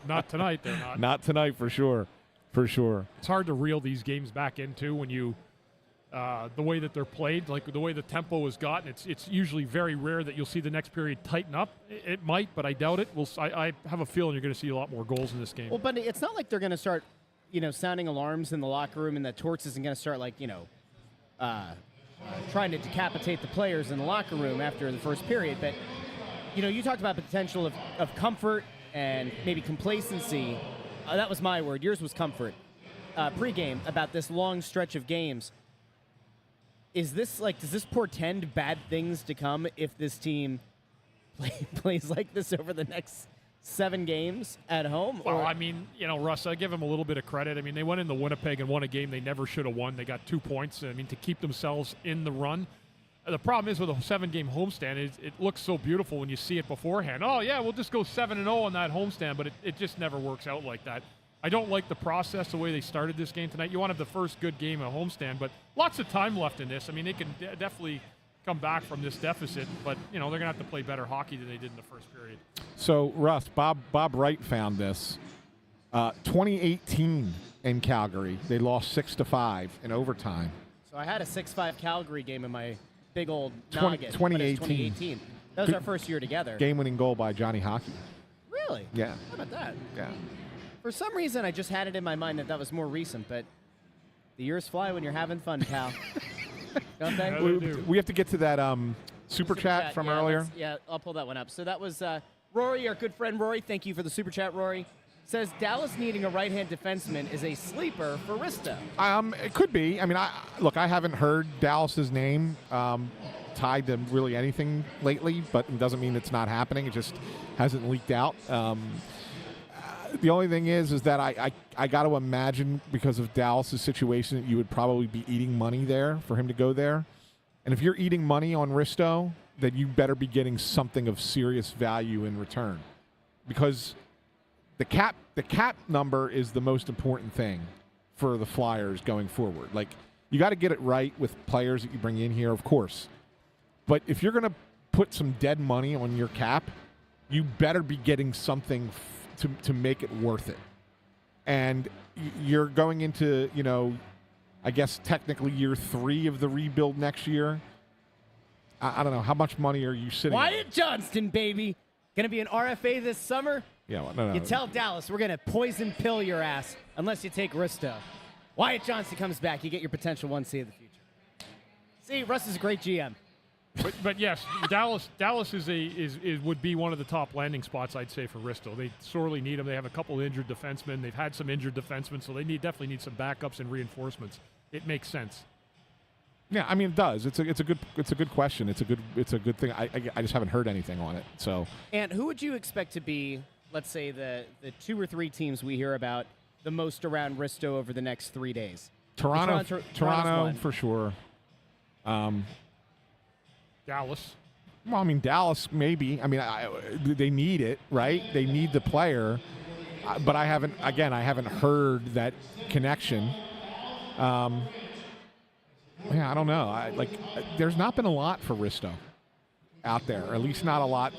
Not tonight, they're not. Not tonight, for sure. For sure. It's hard to reel these games back into when you the way that they're played, like the way the tempo is gotten. It's usually very rare that you'll see the next period tighten up. It might, but I doubt it. I have a feeling you're going to see a lot more goals in this game. Well, Bundy, it's not like they're going to start, sounding alarms in the locker room, and that Torts isn't going to start, trying to decapitate the players in the locker room after the first period. But, you talked about the potential of comfort and maybe complacency. That was my word. Yours was comfort. pregame about this long stretch of games. Is this does this portend bad things to come if this team plays like this over the next 7 games at home? Well, I mean, Russ, I give them a little bit of credit. I mean, they went into Winnipeg and won a game they never should have won. They got 2 points. I mean, to keep themselves in the run. The problem is with a 7-game homestand, it looks so beautiful when you see it beforehand. Oh, yeah, we'll just go 7-0 on that homestand, but it just never works out like that. I don't like the process, the way they started this game tonight. You want to have the first good game at homestand, but lots of time left in this. I mean, they can definitely come back from this deficit, but, they're going to have to play better hockey than they did in the first period. So, Russ, Bob Wright found this. 2018 in Calgary, they lost 6-5 in overtime. So I had a 6-5 Calgary game in my big old 2018. That was our first year together. Game-winning goal by Johnny Hockey. Really? Yeah. How about that? Yeah. For some reason, I just had it in my mind that was more recent, but the years fly when you're having fun, pal. Don't they? We have to get to that super chat from earlier. Yeah, I'll pull that one up. So that was Rory, our good friend Rory. Thank you for the super chat, Rory. Says Dallas needing a right-hand defenseman is a sleeper for Risto. It could be. I mean, I haven't heard Dallas's name tied to really anything lately, but it doesn't mean it's not happening. It just hasn't leaked out. The only thing is that I got to imagine, because of Dallas's situation, that you would probably be eating money there for him to go there. And if you're eating money on Risto, then you better be getting something of serious value in return, because the cap number is the most important thing for the Flyers going forward. Like, you got to get it right with players that you bring in here, of course. But if you're going to put some dead money on your cap, you better be getting something to make it worth it. And you're going into, I guess technically year 3 of the rebuild next year. I don't know. How much money are you sitting Wyatt Johnston, baby. Going to be an RFA this summer? Yeah, well, no. You tell Dallas we're going to poison pill your ass unless you take Risto. Wyatt Johnston comes back, you get your potential 1C of the future. See, Russ is a great GM. But yes, Dallas would be one of the top landing spots, I'd say, for Risto. They sorely need him. They have a couple injured defensemen. They've had some injured defensemen, so they definitely need some backups and reinforcements. It makes sense. Yeah, I mean, it does. It's a good question. It's a good thing. I just haven't heard anything on it. So. And who would you expect to be, let's say, the 2 or 3 teams we hear about the most around Risto over the next 3 days? Toronto for sure. Dallas. Well, I mean, Dallas maybe. I mean, they need it, right? They need the player, but I haven't heard that connection. Yeah, I don't know. There's not been a lot for Risto out there, or at least not a lot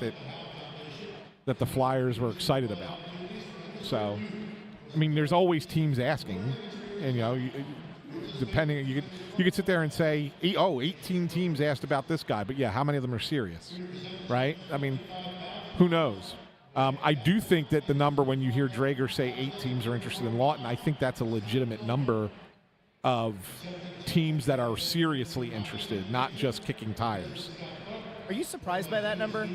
that the Flyers were excited about. So, I mean, there's always teams asking, and depending, you could sit there and say, 18 teams asked about this guy, but yeah, how many of them are serious, right? I mean, who knows? I do think that the number, when you hear Drager say 8 teams are interested in Laughton, I think that's a legitimate number of teams that are seriously interested, not just kicking tires. Are you surprised by that number?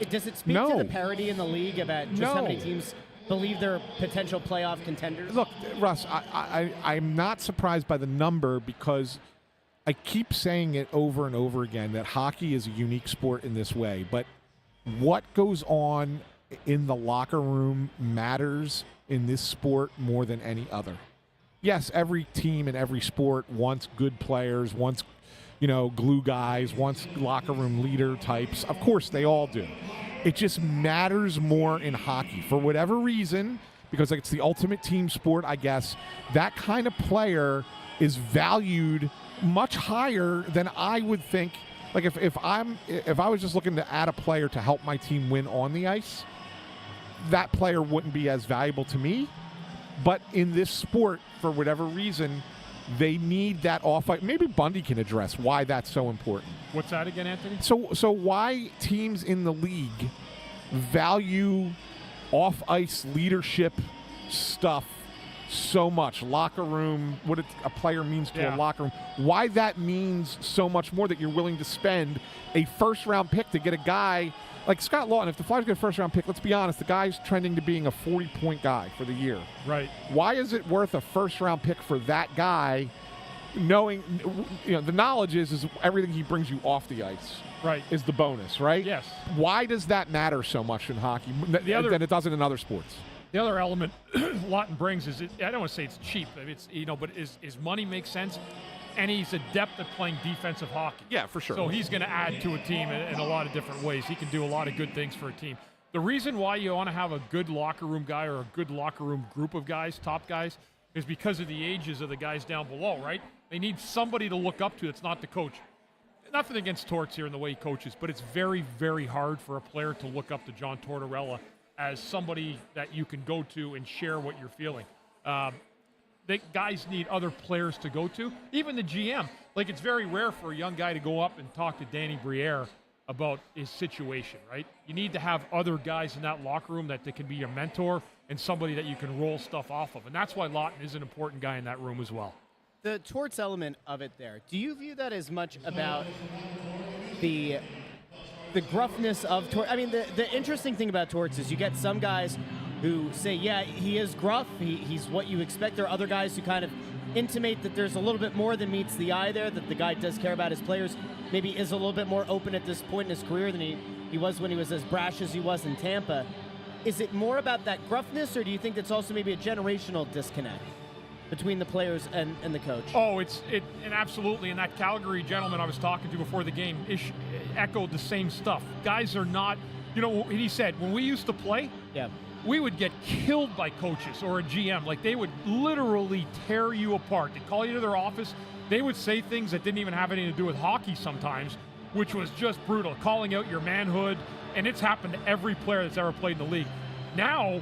Does it speak No. to the parity in the league about just how many teams believe they're potential playoff contenders? Look, Russ, I'm not surprised by the number, because I keep saying it over and over again that hockey is a unique sport in this way. But what goes on in the locker room matters in this sport more than any other. Yes, every team in every sport wants good players, wants glue guys, wants locker room leader types. Of course, they all do. It just matters more in hockey for whatever reason, because it's the ultimate team sport, I guess. That kind of player is valued much higher than I would think. Like if I was just looking to add a player to help my team win on the ice, that player wouldn't be as valuable to me. But in this sport, for whatever reason, they need that off-ice. Maybe Bundy can address why that's so important. What's that again, Anthony? So why teams in the league value off-ice leadership stuff so much, locker room, what a player means to a locker room, why that means so much more, that you're willing to spend a first-round pick to get a guy like Scott Laughton, if the Flyers get a first-round pick, let's be honest, the guy's trending to being a 40-point guy for the year. Right. Why is it worth a first-round pick for that guy, knowing, the knowledge is everything he brings you off the ice. Right. Is the bonus, right? Yes. Why does that matter so much in hockey than it does in other sports? The other element Laughton brings is, I don't want to say it's cheap, it's but his money makes sense, and he's adept at playing defensive hockey. Yeah, for sure. So he's going to add to a team in a lot of different ways. He can do a lot of good things for a team. The reason why you want to have a good locker room guy or a good locker room group of guys, top guys, is because of the ages of the guys down below, right? They need somebody to look up to that's not the coach. Nothing against Torts here in the way he coaches, but it's very, very hard for a player to look up to John Tortorella as somebody that you can go to and share what you're feeling. The guys need other players to go to. Even the GM. Like, it's very rare for a young guy to go up and talk to Danny Briere about his situation, right? You need to have other guys in that locker room that can be your mentor and somebody that you can roll stuff off of. And that's why Laughton is an important guy in that room as well. The Torts element of it there, do you view that as much about the gruffness of Torts? I mean, the interesting thing about Torts is you get some guys who say, yeah, he is gruff, he's what you expect. There are other guys who kind of intimate that there's a little bit more than meets the eye there, that the guy does care about his players, maybe is a little bit more open at this point in his career than he was when he was as brash as he was in Tampa. Is it more about that gruffness, or do you think it's also maybe a generational disconnect between the players and the coach? Oh, and absolutely. And that Calgary gentleman I was talking to before the game echoed the same stuff. Guys are not, he said, when we used to play, we would get killed by coaches or a GM. Like, they would literally tear you apart. They'd call you to their office. They would say things that didn't even have anything to do with hockey sometimes, which was just brutal, calling out your manhood. And it's happened to every player that's ever played in the league. Now,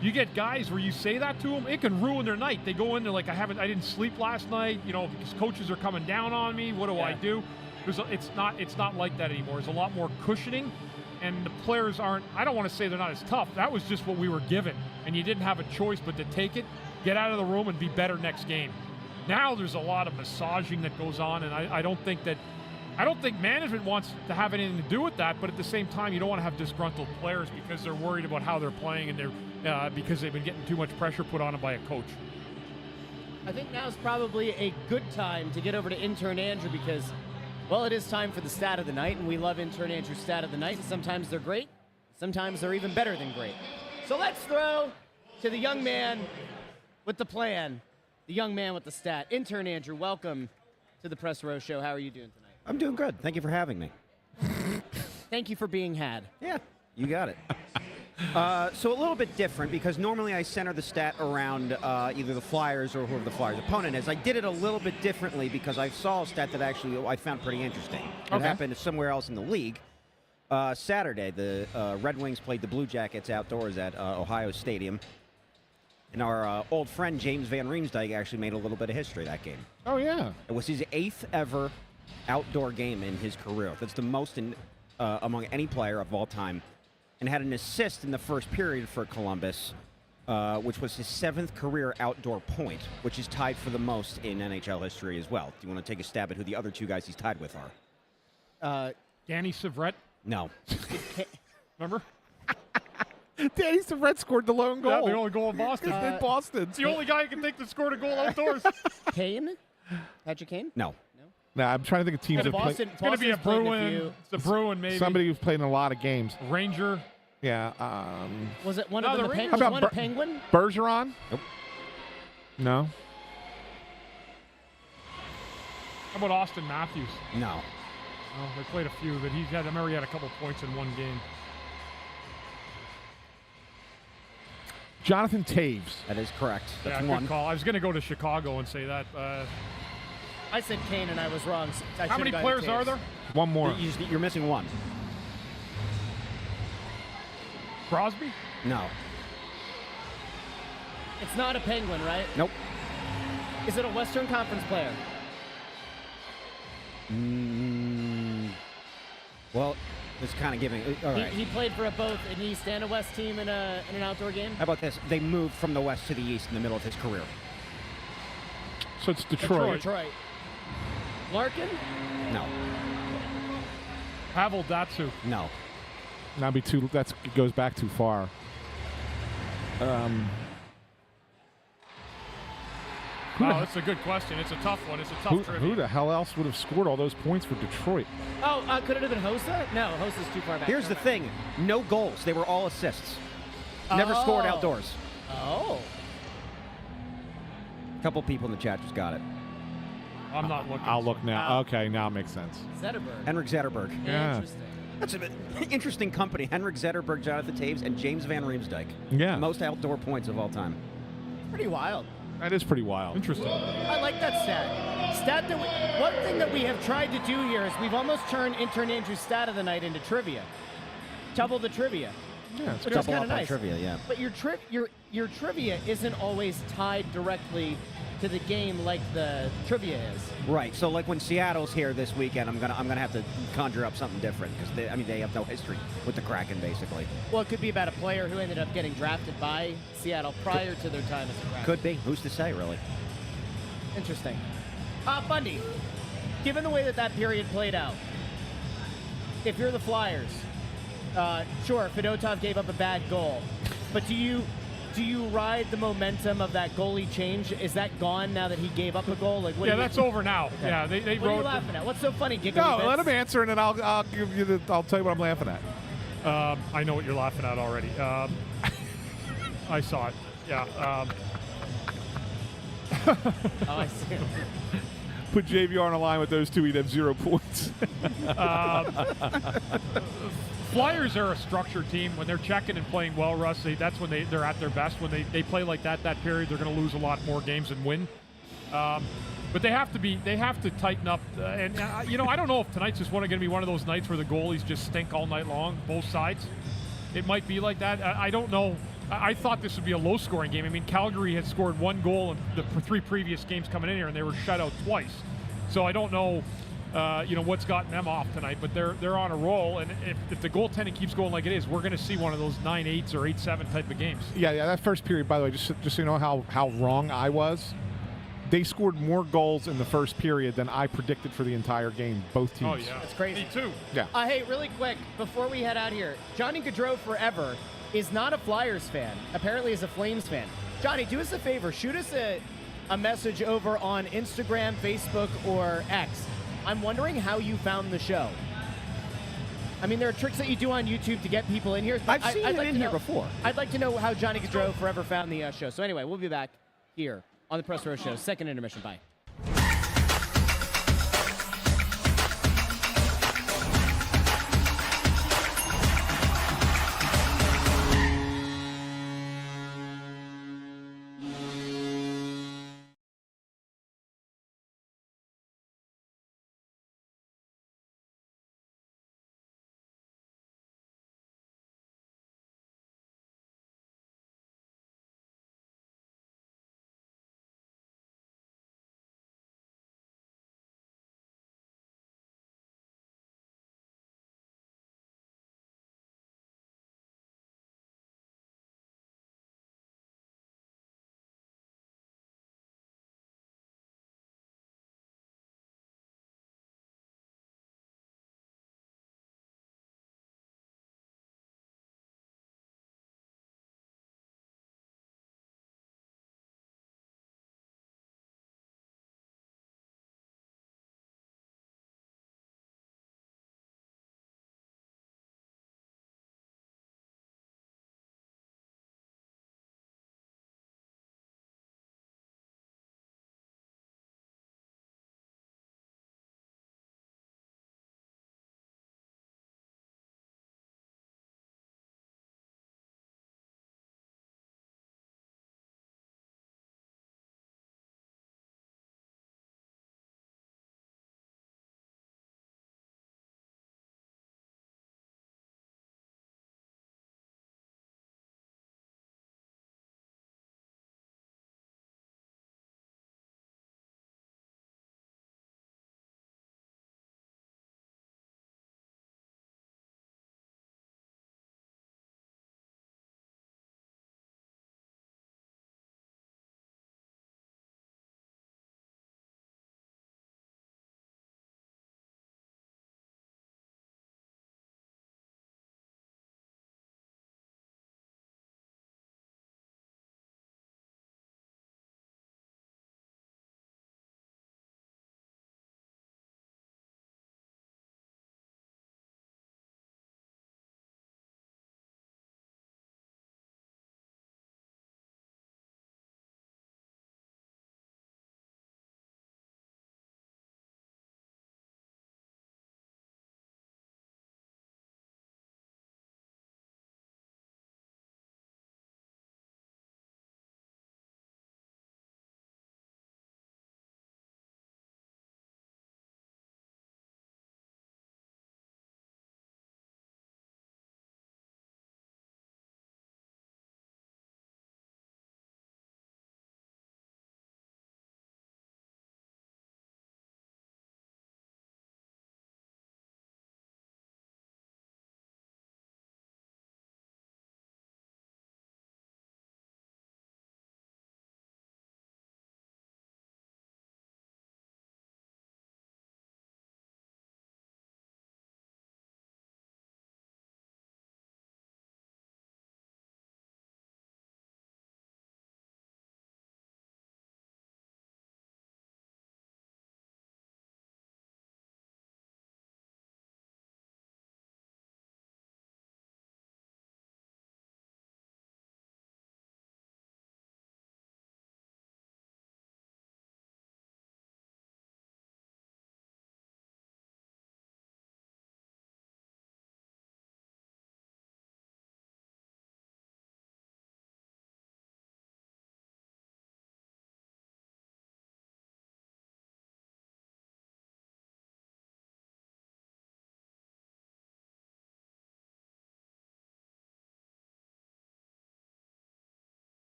you get guys where you say that to them, it can ruin their night. They go in, they're like, I didn't sleep last night, because coaches are coming down on me. What do I do? It's not like that anymore. There's a lot more cushioning, and the players aren't, I don't want to say they're not as tough. That was just what we were given, and you didn't have a choice but to take it, get out of the room, and be better next game. Now there's a lot of massaging that goes on, and I don't think management wants to have anything to do with that, but at the same time, you don't want to have disgruntled players because they're worried about how they're playing and they're because they've been getting too much pressure put on them by a coach. I think now's probably a good time to get over to intern Andrew because, well, it is time for the stat of the night, and we love intern Andrew's stat of the night. And sometimes they're great, sometimes they're even better than great. So let's throw to the young man with the plan, the young man with the stat. Intern Andrew, welcome to the Press Row Show. How are you doing tonight? I'm doing good. Thank you for having me. Thank you for being had. Yeah, you got it. So a little bit different because normally I center the stat around either the Flyers or whoever the Flyers' opponent is. I did it a little bit differently because I saw a stat that actually I found pretty interesting. It happened somewhere else in the league. Saturday, the Red Wings played the Blue Jackets outdoors at Ohio Stadium. And our old friend James Van Riemsdyk actually made a little bit of history that game. Oh, yeah. It was his 8th ever outdoor game in his career. That's the most among any player of all time. And had an assist in the first period for Columbus, which was his 7th career outdoor point, which is tied for the most in NHL history as well. Do you want to take a stab at who the other 2 guys he's tied with are? Danny Savret. No. Remember? Danny Savret scored the lone goal. Yeah, the only goal in Boston. In Boston. It's the only guy who can think that scored a goal outdoors. Kane? Patrick Kane? No. Nah, I'm trying to think of teams that play. It's going to be a Bruin. It's a Bruin, maybe. Somebody who's played in a lot of games. Ranger. Yeah. Was it one of the How about one a Penguin? Bergeron? Nope. No. How about Austin Matthews? No. Oh, they played a few, but I remember he had a couple points in one game. Jonathan Taves. That is correct. That's yeah, one. Good call. I was going to go to Chicago and say that. I said Kane, and I was wrong. So how many players are there? One more. You're missing one. Crosby? No. It's not a Penguin, right? Nope. Is it a Western Conference player? Well, it's kind of giving. All right. He played for both an East and a West team in an outdoor game? How about this? They moved from the West to the East in the middle of his career. So it's Detroit. Larkin? No. Pavel Datsyuk. No. That'd be too. It goes back too far. Oh, that's a good question. It's a tough one. It's a tough trivia. Who the hell else would have scored all those points for Detroit? Oh, could it have been Hossa? No, Hossa's too far back. Here's the thing: no goals. They were all assists. Never scored outdoors. Oh. A couple people in the chat just got it. I'm not looking. I'll look now. Okay, now it makes sense. Zetterberg. Henrik Zetterberg. Yeah. Interesting. That's an interesting company. Henrik Zetterberg, Jonathan Taves, and James Van Riemsdyk. Yeah. Most outdoor points of all time. Pretty wild. That is pretty wild. Interesting. I like that stat. One thing that we have tried to do here is we've almost turned intern Andrew's stat of the night into trivia. Double the trivia. Yeah, it's Which good. is Double kind up of on nice. trivia, yeah. But your trivia isn't always tied directly to the game like the trivia is. Right. So, like when Seattle's here this weekend, I'm gonna have to conjure up something different because they have no history with the Kraken, basically. Well, it could be about a player who ended up getting drafted by Seattle prior to their time as a Kraken. Could be. Who's to say, really? Interesting. Bundy, given the way that period played out, if you're the Flyers, sure, Fedotov gave up a bad goal, but do you ride the momentum of that goalie change? Is that gone now that he gave up a goal? Like, That's over now. Okay. Yeah, they What are you wrote. laughing at? What's so funny? Giggly No, bits? let him answer, and then I'll give you I'll tell you what I'm laughing at. I know what you're laughing at already. I saw it. Yeah. Oh, I see. Put JVR on a line with those two, he'd have 0 points. Flyers are a structured team. When they're checking and playing well, Russ, that's when they're at their best. When they play like that period, they're going to lose a lot more games than win. But they have to tighten up. I don't know if tonight's just going to be one of those nights where the goalies just stink all night long, both sides. It might be like that. I don't know. I thought this would be a low-scoring game. I mean, Calgary had scored 1 goal in the 3 previous games coming in here, and they were shut out twice. So I don't know, what's gotten them off tonight, but they're on a roll. And if the goaltending keeps going like it is, we're going to see one of those 9-8s or 8-7 type of games. Yeah. That first period, by the way, just so you know how wrong I was. They scored more goals in the first period than I predicted for the entire game, both teams. Oh, yeah. That's crazy. Me too. Yeah. Hey, really quick, before we head out here, Johnny Gaudreau forever is not a Flyers fan. Apparently is a Flames fan. Johnny, do us a favor. Shoot us a message over on Instagram, Facebook, or X. I'm wondering how you found the show. I mean, there are tricks that you do on YouTube to get people in here. I've seen him in here before. I'd like to know how Johnny Gaudreau forever found the show. So anyway, we'll be back here on the Press Row Show. Second intermission. Bye.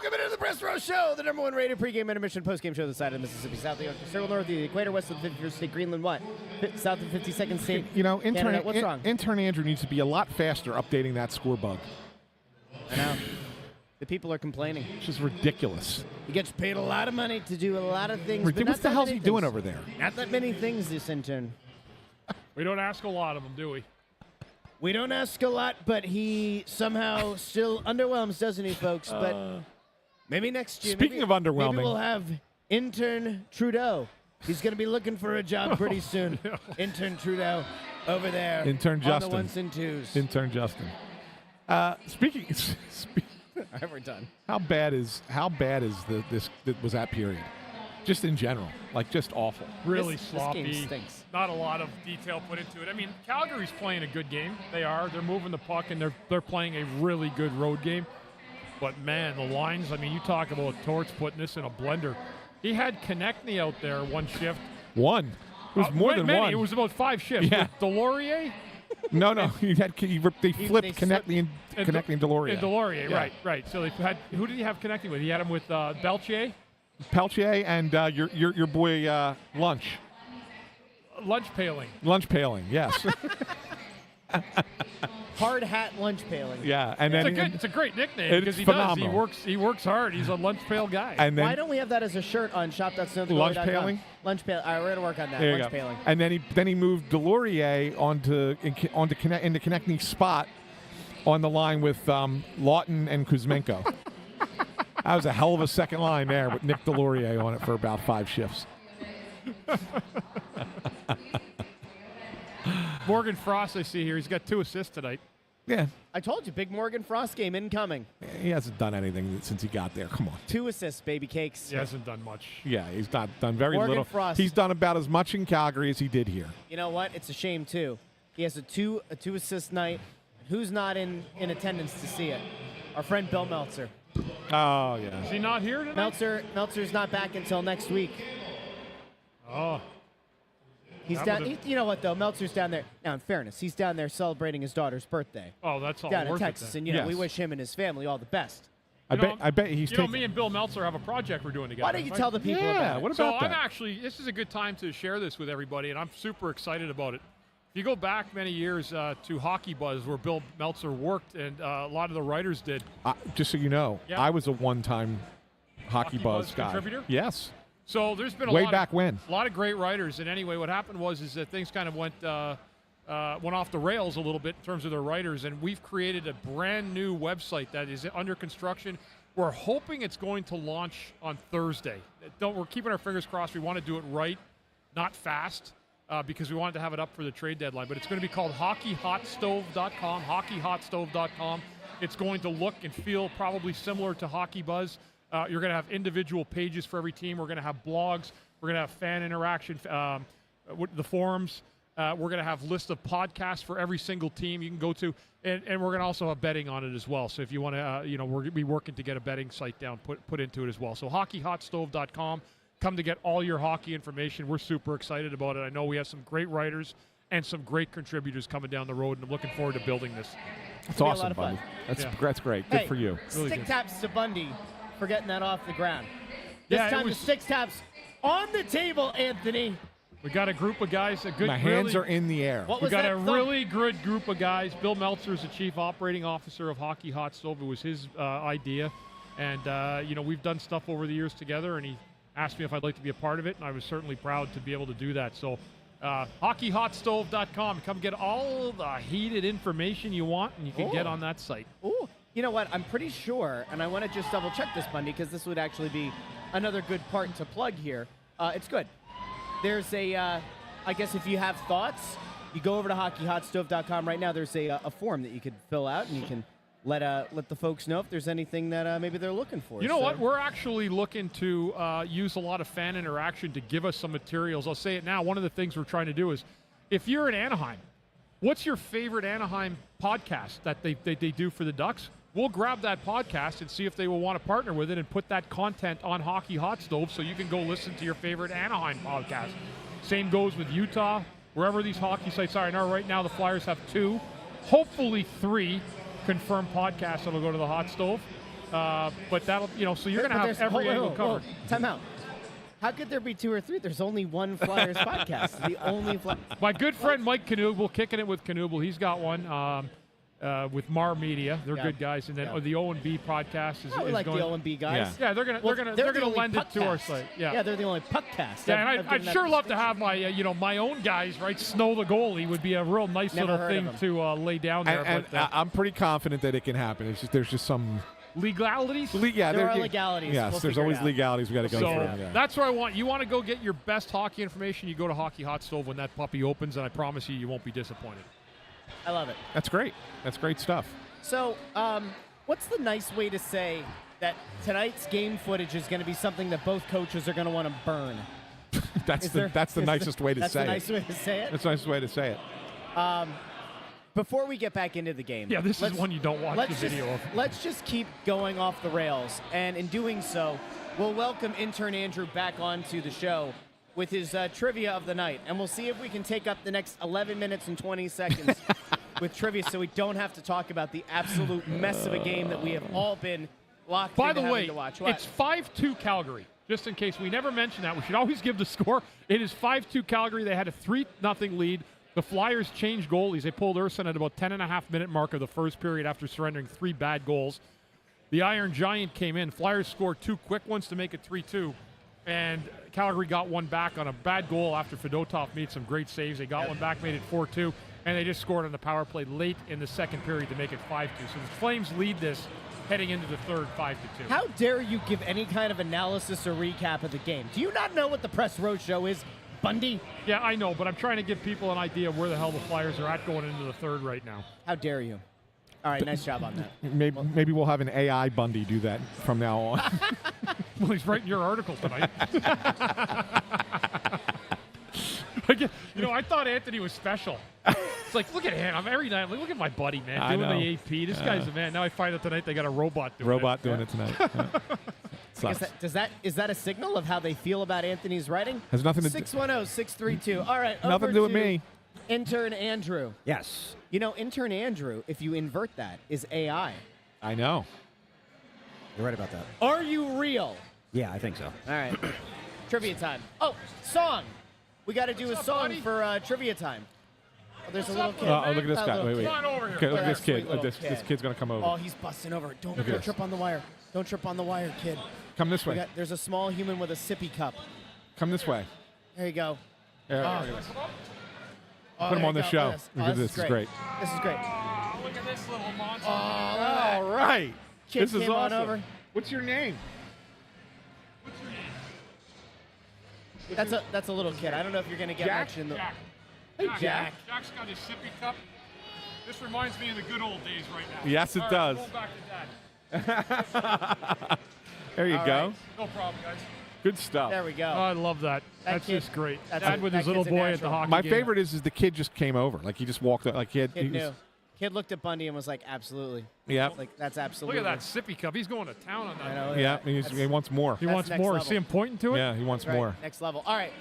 Welcome into the Press Row Show, the #1 rated pregame intermission postgame show this side of Mississippi, south of the Arctic Circle, north of the equator, west of the 51st state, Greenland, what? South of the 52nd state. You know, Canada. What's wrong? Intern Andrew needs to be a lot faster updating that score bug. I know. The people are complaining. It's just ridiculous. He gets paid a lot of money to do a lot of things. But What the hell's he doing over there? Not that many things, this intern. We don't ask a lot of them, do we? We don't ask a lot, but he somehow still underwhelms, doesn't he, folks? But maybe next year. Speaking of underwhelming. Maybe we'll have intern Trudeau. He's going to be looking for a job pretty soon. Intern Trudeau over there. Intern Justin. On the ones and twos. Intern Justin. Speaking. All right, we're done. How bad is this was that period? Just in general, like just awful. Really This sloppy. game stinks. Not a lot of detail put into it. I mean, Calgary's playing a good game. They are. They're moving the puck, and they're playing a really good road game. But, man, the lines, I mean, you talk about Torts putting this in a blender. He had Konechny out there one shift. One. It was more than many. one. It was about 5 shifts. Yeah. With Delorier? No. They flipped Konechny and Konechny and Delorier. And Delorier, Yeah. right. So they had, who did he have Konechny with? He had him with Belchier? Peltier and your boy Lunch. Lunch paling. Lunch Paling, yes. Hard hat lunch paling. Yeah, and then It's a great nickname it's because he phenomenal. does. He works hard. He's a lunch pail guy. and then Why don't we have that as a shirt on shop.snowtheglory.com? Lunch paling? Lunch paling. All right, we're going to work on that. there you Lunch go. paling. And then he moved Delorier into Konechny's spot on the line with Laughton and Kuzmenko. That was a hell of a second line there with Nick Delorier on it for about 5 shifts. Morgan Frost, I see here. He's got 2 assists tonight. Yeah, I told you, big Morgan Frost game incoming. he hasn't done anything since he got there. Come on. 2 assists, baby cakes. He hasn't done much. Yeah, he's not done very Morgan little. Frost. He's done about as much in Calgary as he did here. You know what? It's a shame, too. He has a two assist night. Who's not in attendance to see it? Our friend Bill Meltzer. Oh, yeah. Is he not here tonight? Meltzer's not back until next week. Oh. He's That down. would've- You know what, though? Meltzer's down there. Now, in fairness, he's down there celebrating his daughter's birthday Oh, that's all down in worth Texas. it then. And, you know, Yes. we wish him and his family all the best. You know, I bet he's You know, taking. me and Bill Meltzer have a project we're doing together. Why don't you tell the people Yeah, about it? what So about I'm that? actually, this is a good time to share this with everybody, and I'm super excited about it. If you go back many years to Hockey Buzz, where Bill Meltzer worked, and a lot of the writers did. Just so you know, Yeah. I was a one-time Hockey Buzz guy. contributor? Yes. So there's been Way back when. a lot of great writers, and anyway, what happened is that things kind of went off the rails a little bit in terms of their writers, and we've created a brand new website that is under construction. We're hoping it's going to launch on Thursday. We're keeping our fingers crossed. We want to do it right, not fast, because we wanted to have it up for the trade deadline. But it's going to be called hockeyhotstove.com, hockeyhotstove.com. It's going to look and feel probably similar to Hockey Buzz. You're going to have individual pages for every team. We're going to have blogs. We're going to have fan interaction, the forums. We're going to have lists of podcasts for every single team you can go to, and we're going to also have betting on it as well. So if you want to, we're going to be working to get a betting site down, put into it as well. So hockeyhotstove.com. Come to get all your hockey information. We're super excited about it. I know we have some great writers and some great contributors coming down the road, and I'm looking forward to building this. It's be a lot awesome, of fun. buddy. Yeah. That's great. Good Hey, for you. Really stick good. taps to Bundy for getting that off the ground. This Yeah, it time was- the stick taps on the table, Anthony. We got a group of guys, a good. My hands really- are in the air. What We was got that a thump? really good group of guys. Bill Meltzer is the chief operating officer of Hockey Hot Stove. It was his idea, and we've done stuff over the years together. And he asked me if I'd like to be a part of it, and I was certainly proud to be able to do that. So, hockeyhotstove.com. Come get all the heated information you want, and you can get Ooh. on that site. Ooh, you know what? I'm pretty sure, and I want to just double check this, Bundy, because this would actually be another good part to plug here. It's good. There's I guess if you have thoughts, you go over to hockeyhotstove.com right now. There's a form that you could fill out, and you can let the folks know if there's anything that maybe they're looking for. You know So- what? We're actually looking to use a lot of fan interaction to give us some materials. I'll say it now. One of the things we're trying to do is, if you're in Anaheim, what's your favorite Anaheim podcast that they do for the Ducks? We'll grab that podcast and see if they will want to partner with it and put that content on Hockey Hot Stove so you can go listen to your favorite Anaheim podcast. Same goes with Utah, wherever these hockey sites are. I know right now the Flyers have 2, hopefully 3 confirmed podcasts that will go to the Hot Stove. But that'll, so you're going to have every angle covered. Time out. How could there be 2 or 3? There's only one Flyers podcast. The only My good friend Mike Knuble, kicking it with Knuble. He's got one with Mar Media. They're good guys, and then the O&B podcast is like going. The O&B guys. Yeah, they're gonna lend it to our site. Yeah, they're the only puckcast. Yeah, and I'd sure love to have my my own guys, right? Snow the goalie would be a real nice little thing to lay down there. And I'm pretty confident that it can happen. It's just there's just some legalities. There are legalities. Yes, there's always legalities we got to go through. Yeah. That's where I want you want to go get your best hockey information. You go to Hockey Hot Stove when that puppy opens, and I promise you won't be disappointed. I love it. That's great. That's great stuff. So, what's the nice way to say that tonight's game footage is going to be something that both coaches are going to want to burn? That's the nicest way to say it. That's the nice way to say it? That's the nicest way to say it. Before we get back into the game. Yeah, this is one you don't watch the video of. Let's just keep going off the rails. And in doing so, we'll welcome intern Andrew back onto the show with his trivia of the night. And we'll see if we can take up the next 11 minutes and 20 seconds with trivia so we don't have to talk about the absolute mess of a game that we have all been locked By into the having way, to watch. it's 5-2 Calgary. Just in case we never mention that, we should always give the score. It is 5-2 Calgary. They had a 3-0 lead. The Flyers changed goalies. They pulled Urson at about 10.5-minute mark of the first period after surrendering 3 bad goals. The Iron Giant came in. Flyers scored 2 quick ones to make it 3-2. And Calgary got one back on a bad goal after Fedotov made some great saves. They got one back, made it 4-2. And they just scored on the power play late in the second period to make it 5-2. So the Flames lead this heading into the third 5-2. How dare you give any kind of analysis or recap of the game? Do you not know what the Press Row Show is? Bundy? Yeah, I know, but I'm trying to give people an idea of where the hell the Flyers are at going into the third right now. How dare you? All right, nice job on that. Maybe we'll have an AI Bundy do that from now on. Well, he's writing your article tonight. I thought Anthony was special. It's like, look at him. I'm every night. Look at my buddy, man, doing the AP. This guy's the man. Now I find out tonight they got a robot doing it tonight. Yeah. Is that a signal of how they feel about Anthony's writing? Has nothing to 610-632. All right, nothing to do with me. Intern Andrew. Yes. Intern Andrew, if you invert that, is AI. I know. You're right about that. Are you real? Yeah, I think so. All right. Trivia time. Oh, song. We got to do a song for trivia time. Oh, there's a little kid. Oh, look at this guy. Wait. Come on over here. Okay, look at this kid. Sweet This kid's going to come over. Oh, he's busting over. Don't trip on the wire. Don't trip on the wire, kid. Come this way. There's a small human with a sippy cup. Come this way. There you go. Put him on the show. This is great. This is great. Oh, look at this little monster. All right. Kid This is came on awesome. over. What's your name? That's a little kid. I don't know if you're going to get Jack? much in the... Jack. Hey, Jack. Jack's got his sippy cup. This reminds me of the good old days right now. Yes, it All does. Right, go back to Dad. There you go. Right. No problem, guys. Good stuff. There we go. Oh, I love that. That's kid- just great. that's Dad a- with that his little kid's a boy at the natural. hockey My game. favorite is the kid just came over. Like, he just walked up. Like, Kid knew. Kid looked at Bundy and was like, absolutely. Yeah. Like, that's Look absolutely. at that sippy cup. He's going to town on that. I know. Yeah, That's he wants more. He That's wants next more. level. See him pointing to it? Yeah, he wants right. more. Next level. All right.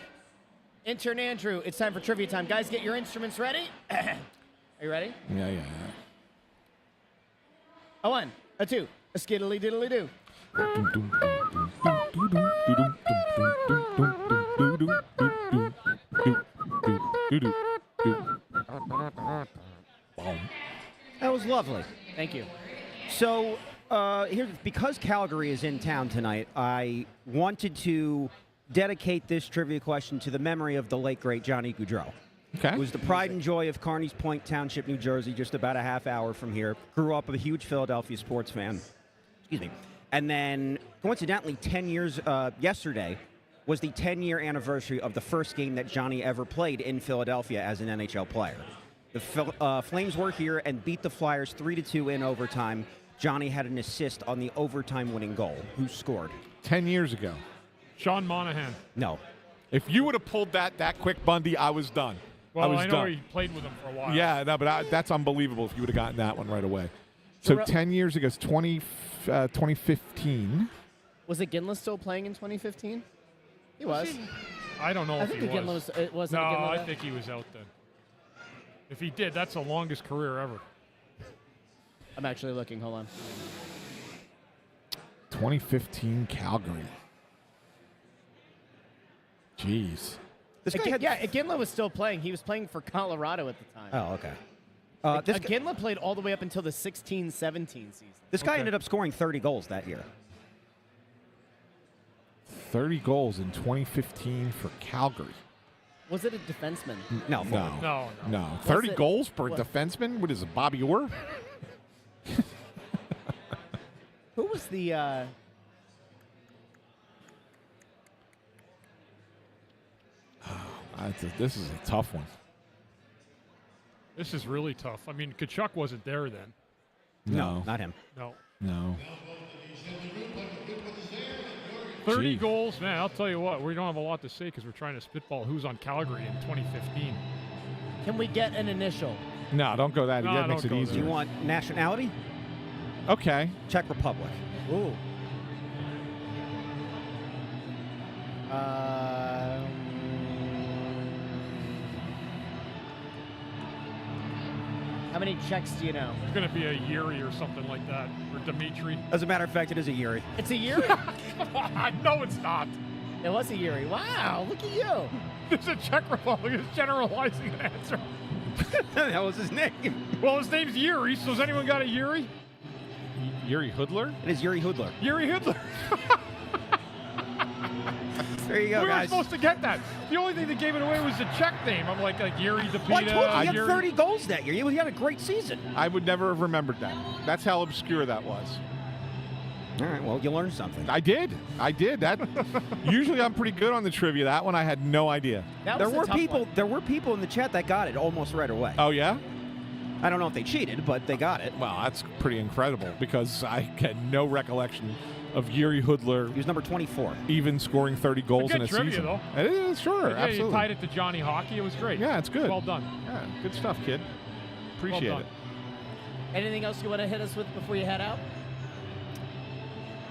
Intern Andrew, it's time for trivia time. Guys, get your instruments ready. Are you ready? Yeah. A 1, a 2, a skiddly diddly do. That was lovely. Thank you. So, because Calgary is in town tonight, I wanted to dedicate this trivia question to the memory of the late, great Johnny Gaudreau. Okay. It was the pride and joy of Carneys Point Township, New Jersey, just about a half hour from here. Grew up a huge Philadelphia sports fan. Excuse me. And then, coincidentally, 10 years yesterday was the 10-year anniversary of the first game that Johnny ever played in Philadelphia as an NHL player. The Flames were here and beat the Flyers 3-2 in overtime. Johnny had an assist on the overtime winning goal. Who scored? 10 years ago. Sean Monahan. No. If you would have pulled that quick, Bundy, I was done. Well, I was I know done. he played with him for a while. Yeah, no, but that's unbelievable if you would have gotten that one right away. So 10 years ago, it's 2015. Was it Ginla still playing in 2015? He was. I don't know I if think he the Ginla was. was. It wasn't No, a Ginla I then? think he was out then. If he did, that's the longest career ever. I'm actually looking. Hold on. 2015 Calgary. Jeez. This guy had. Iginla was still playing. He was playing for Colorado at the time. Oh, okay. Iginla played all the way up until the 16-17 season. This guy ended up scoring 30 goals that year. 30 goals in 2015 for Calgary. Was it a defenseman? No. No. 30 goals for a what? defenseman? What is it, Bobby Orr? Who was the... This is a tough one. This is really tough. I mean, Kachuk wasn't there then. No. Not him. No. 30 Gee. goals, man, I'll tell you what, we don't have a lot to say because we're trying to spitball who's on Calgary in 2015. Can we get an initial? No, don't go that. No, That makes don't it go easier. Do you want nationality? Okay. Czech Republic. Ooh. How many Czechs do you know? It's going to be a Yuri or something like that, or Dimitri. As a matter of fact, it is a Yuri. It's a Yuri. No, it's not. It was a Yuri. Wow, look at you. It's a Czech Republic. It's generalizing an answer. That was his name. Well, his name's Yuri, so has anyone got a Yuri? Yuri Hoodler? It is Yuri Hudler. Yuri Hitler. There you go, We were guys. supposed to get that. The only thing that gave it away was the Czech name. I'm like Yuri Depita. Well, I told you he had Yuri. 30 goals that year. He had a great season. I would never have remembered that. That's how obscure that was. All right, well, you learned something. I did. That usually I'm pretty good on the trivia. That one I had no idea. That There was a were tough people. one. There were people in the chat that got it almost right away. Oh yeah? I don't know if they cheated, but they got it. Well, that's pretty incredible because I had no recollection of Yuri Hoodler He was number 24. even scoring 30 goals Good in a trivia, season. though. It is, sure, Yeah, absolutely. you tied it to Johnny Hockey. It was great. Yeah, it's good. Well done. Yeah, good stuff, kid. Appreciate Well it. done. Anything else you want to hit us with before you head out?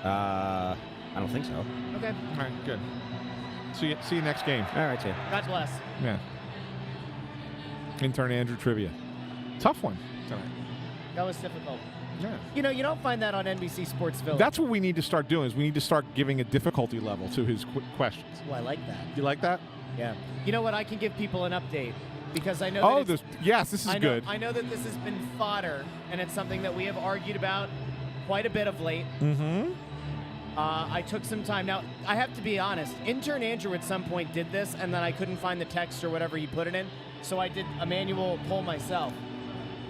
I don't think so. Okay. All right, good. See you next game. All right, Tim. God bless. Yeah. Intern Andrew trivia. Tough one tonight. That was difficult. Yeah. You know, you don't find that on NBC Sports Village. That's what we need to start doing. Is we need to start giving a difficulty level to his questions. Oh, I like that. You like that? Yeah. You know what? I can give people an update because I know. Oh, that yes, this is I know, good. I know that this has been fodder, and it's something that we have argued about quite a bit of late. Mm-hmm. I took some time. Now, I have to be honest. Intern Andrew at some point did this, and then I couldn't find the text or whatever he put it in, so I did a manual poll myself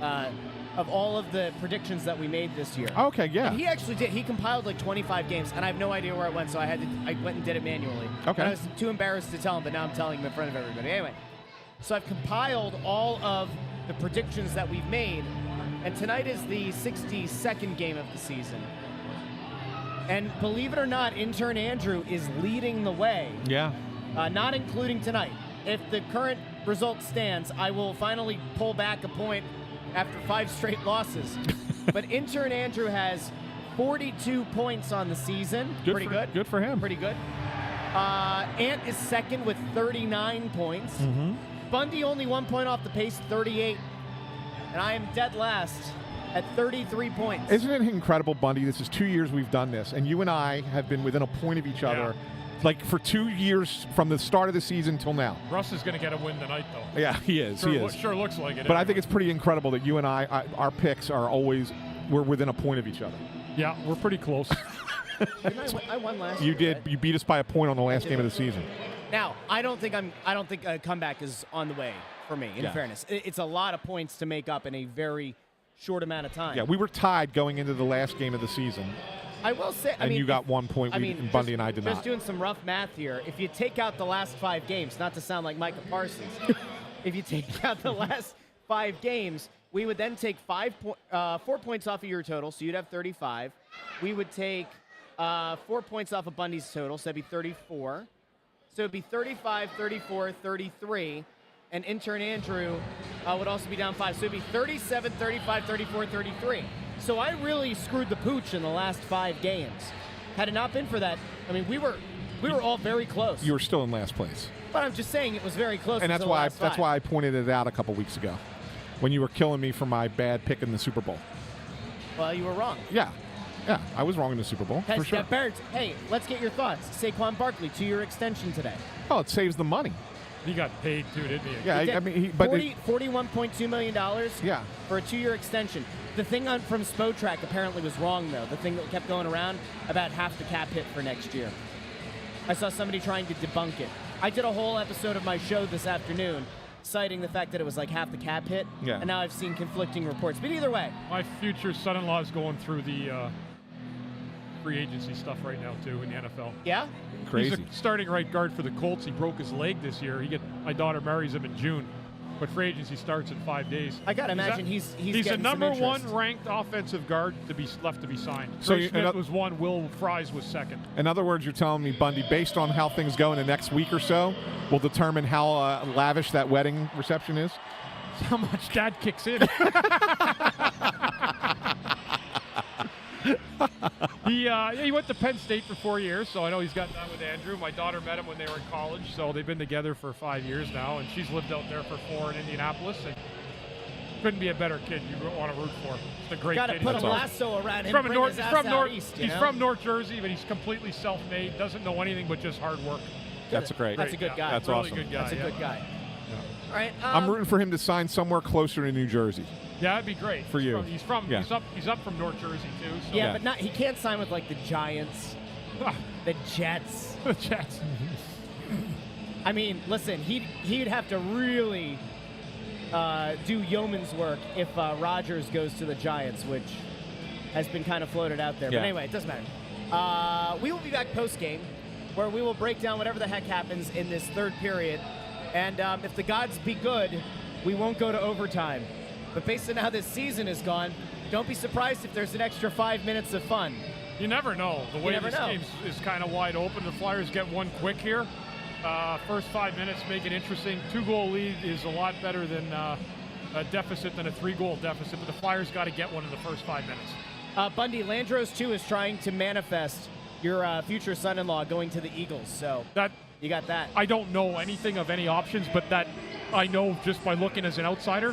of all of the predictions that we made this year. Okay, yeah. And he actually did. He compiled like 25 games, and I have no idea where it went, so I went and did it manually. Okay. And I was too embarrassed to tell him, but now I'm telling him in front of everybody. Anyway, so I've compiled all of the predictions that we've made, and tonight is the 62nd game of the season. And believe it or not, Intern Andrew is leading the way, Yeah. not including tonight. If the current result stands, I will finally pull back a point after 5 straight losses. But Intern Andrew has 42 points on the season. Pretty good. Good for him. Pretty good. Ant is second with 39 points. Mm-hmm. Bundy only 1 point off the pace, 38. And I am dead last at 33 points. Isn't it incredible, Bundy? This is 2 years we've done this, and you and I have been within a point of each other, like for 2 years from the start of the season till now. Russ is going to get a win tonight, though. Yeah, he is. Sure, he is. sure looks like it. But I think it's pretty incredible that you and our picks are always, we're within a point of each other. Yeah, we're pretty close. I won last You year. did. right? You beat us by a point on the last game of the season. Now, I don't think a comeback is on the way for me, in Yeah. fairness. It's a lot of points to make up in a very short amount of time. Yeah, we were tied going into the last game of the season, I will say, and you got 1 point, and Bundy and I did just not. doing some rough math here. If you take out the last 5 games, not to sound like Micah Parsons, if you take out the last 5 games, we would then take 4 points off of your total, so you'd have 35. We would take 4 points off of Bundy's total, so that'd be 34. So it'd be 35, 34, 33. And Intern Andrew would also be down 5. So it'd be 37, 35, 34, 33. So I really screwed the pooch in the last 5 games. Had it not been for that, I mean, we were all very close. You were still in last place, But I'm just saying it was very close. and that's until the why last 5. I pointed it out a couple weeks ago when you were killing me for my bad pick in the Super Bowl. Well, you were wrong. Yeah, Yeah, I was wrong in the Super Bowl, Hey, for sure. Birds, hey, let's get your thoughts. Saquon Barkley, 2-year extension today. Oh, it saves the money. He got paid too, didn't he? Yeah, I mean, but $41.2 million yeah. for a 2-year extension. The thing from Spotrac apparently was wrong, though. The thing that kept going around about half the cap hit for next year. I saw somebody trying to debunk it. I did a whole episode of my show this afternoon citing the fact that it was like half the cap hit, Yeah. and now I've seen conflicting reports. But either way. My future son-in-law is going through the free agency stuff right now, too, in the NFL. Yeah? Crazy. He's a starting right guard for the Colts. He broke his leg this year. My daughter marries him in June, but free agency starts in 5 days. I got to imagine he's the getting number some interest. 1 ranked offensive guard to be left to be signed. So Trey Smith was 1, Will Fries was 2nd. In other words, you're telling me, Bundy, based on how things go in the next week or so, will determine how lavish that wedding reception is? How much Dad kicks in. He went to Penn State for 4 years, so I know he's got that with Andrew. My daughter met him when they were in college, so they've been together for 5 years now, and she's lived out there for 4 in Indianapolis. And couldn't be a better kid you want to root for. It's a great Got to kid. put He's a awesome. lasso around him. From Bring North, his he's ass from out North. east, He's from North Jersey, but he's completely self-made. Doesn't know anything but just hard work. That's great. That's a good guy. That's really awesome. Good guy. That's a good guy. Yeah. All right. I'm rooting for him to sign somewhere closer to New Jersey. Yeah, that'd be great. For you. He's up from North Jersey too. So. Yeah, but he can't sign with like the Giants, the Jets. The Jets. I mean, listen, he'd have to really do yeoman's work if Rodgers goes to the Giants, which has been kind of floated out there. Yeah. But anyway, it doesn't matter. We will be back post-game, where we will break down whatever the heck happens in this third period. And if the gods be good, we won't go to overtime. But based on how this season has gone, don't be surprised if there's an extra 5 minutes of fun. You never know. The way this game is kind of wide open. The Flyers get one quick here. First 5 minutes make it interesting. 2-goal lead is a lot better than a deficit than a 3-goal deficit, but the Flyers got to get one in the first 5 minutes. Bundy, Landros, too, is trying to manifest your future son-in-law going to the Eagles. So you got that. I don't know anything of any options, but that I know just by looking as an outsider,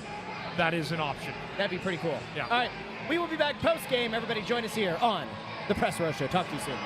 that is an option. That'd be pretty cool. Yeah. All right. We will be back post-game. Everybody join us here on The Press Row Show. Talk to you soon.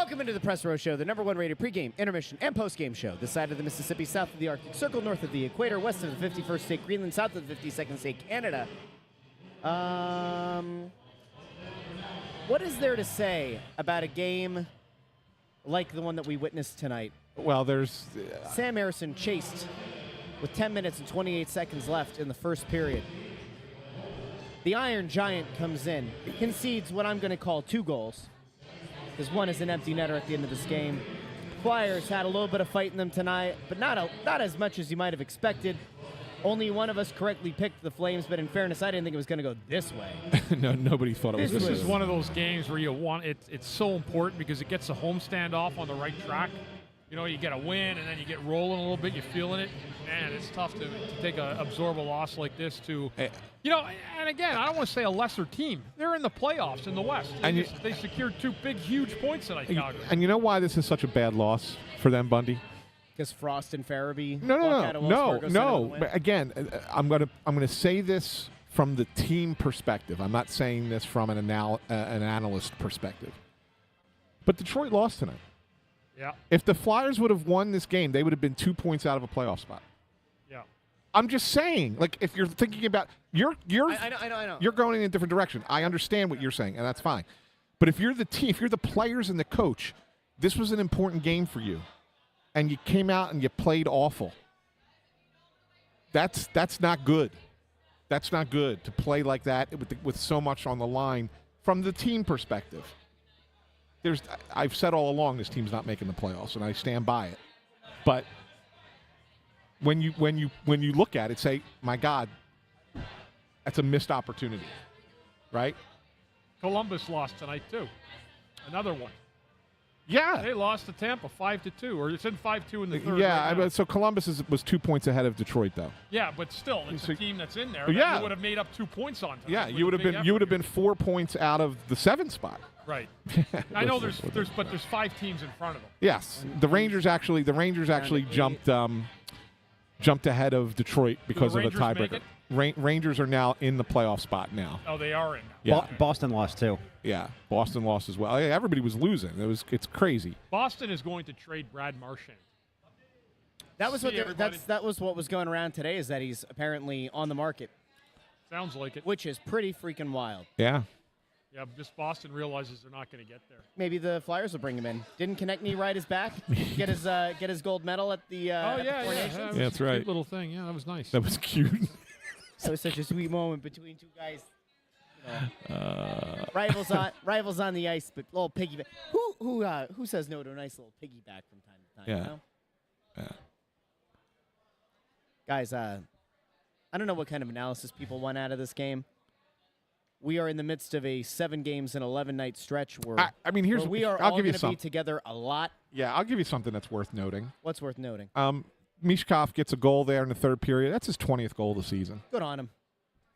Welcome into the Press Row Show, the #1 rated pregame, intermission, and postgame show. This side of the Mississippi, south of the Arctic Circle, north of the equator, west of the 51st state Greenland, south of the 52nd state Canada. What is there to say about a game like the one that we witnessed tonight? Well, there's Sam Ersson chased with 10 minutes and 28 seconds left in the first period. The Iron Giant comes in, concedes what I'm going to call 2 goals, because one is an empty netter at the end of this game. Flyers had a little bit of fight in them tonight, but not as much as you might have expected. Only one of us correctly picked the Flames, but in fairness, I didn't think it was going to go this way. no, nobody thought it was This this is way. one of those games where you want it. It's so important because it gets the homestand off on the right track. You know, you get a win and then you get rolling a little bit. You're feeling it. Man, it's tough to absorb a loss like this to, you know. And again, I don't want to say a lesser team. They're in the playoffs in the West. They secured 2 big, huge points tonight, Calgary. And you know why this is such a bad loss for them, Bundy? Because Frost and Farabee No. But again, I'm gonna say this from the team perspective. I'm not saying this from an analyst perspective. But Detroit lost tonight. Yeah. If the Flyers would have won this game, they would have been 2 points out of a playoff spot. Yeah. I'm just saying, like, if you're thinking about I know. You're going in a different direction. I understand what you're saying, and that's fine. But if you're the team, if you're the players and the coach, this was an important game for you, and you came out and you played awful. That's not good. That's not good to play like that with so much on the line from the team perspective. I've said all along this team's not making the playoffs, and I stand by it. But when you look at it, say, my God, that's a missed opportunity, right? Columbus lost tonight too. Another one. Yeah, They lost to Tampa 5-2, or it's in 5-2 in the third. Yeah, right now. so Columbus was 2 points ahead of Detroit, though. Yeah, but still, it's a team that's in there. Yeah. That you would have made up 2 points on tonight. Yeah, you would have been 4 points out of the 7th spot. Right. I know there's 5 teams in front of them. Yes, the Rangers actually jumped ahead of Detroit because of the Rangers make tiebreaker. it? Rangers are now in the playoff spot now. Oh, they are in now. Yeah. Boston lost too. Yeah, Boston lost as well. Yeah, everybody was losing. It's crazy. Boston is going to trade Brad Marchand. That was See everybody. that was what was going around today, is that he's apparently on the market, Sounds like it. which is pretty freaking wild. Yeah. Yeah, just Boston realizes they're not going to get there. Maybe the Flyers will bring him in. Didn't Konechny ride his back, get his gold medal at the Oh, yeah, Four yeah. Nations? That was Yeah, that's a right. Cute little thing. Yeah, that was nice. That was cute. That was such a sweet moment between 2 guys. You know, rivals on the ice, but little piggyback. Who says no to a nice little piggyback from time to time? Yeah. You know? Yeah. Guys, I don't know what kind of analysis people want out of this game. We are in the midst of a 7 games and 11 night stretch where I mean, where we are I'll all give you going to be something. together a lot. Yeah, I'll give you something that's worth noting. What's worth noting? Mishkov gets a goal there in the 3rd period. That's his 20th goal of the season. Good on him.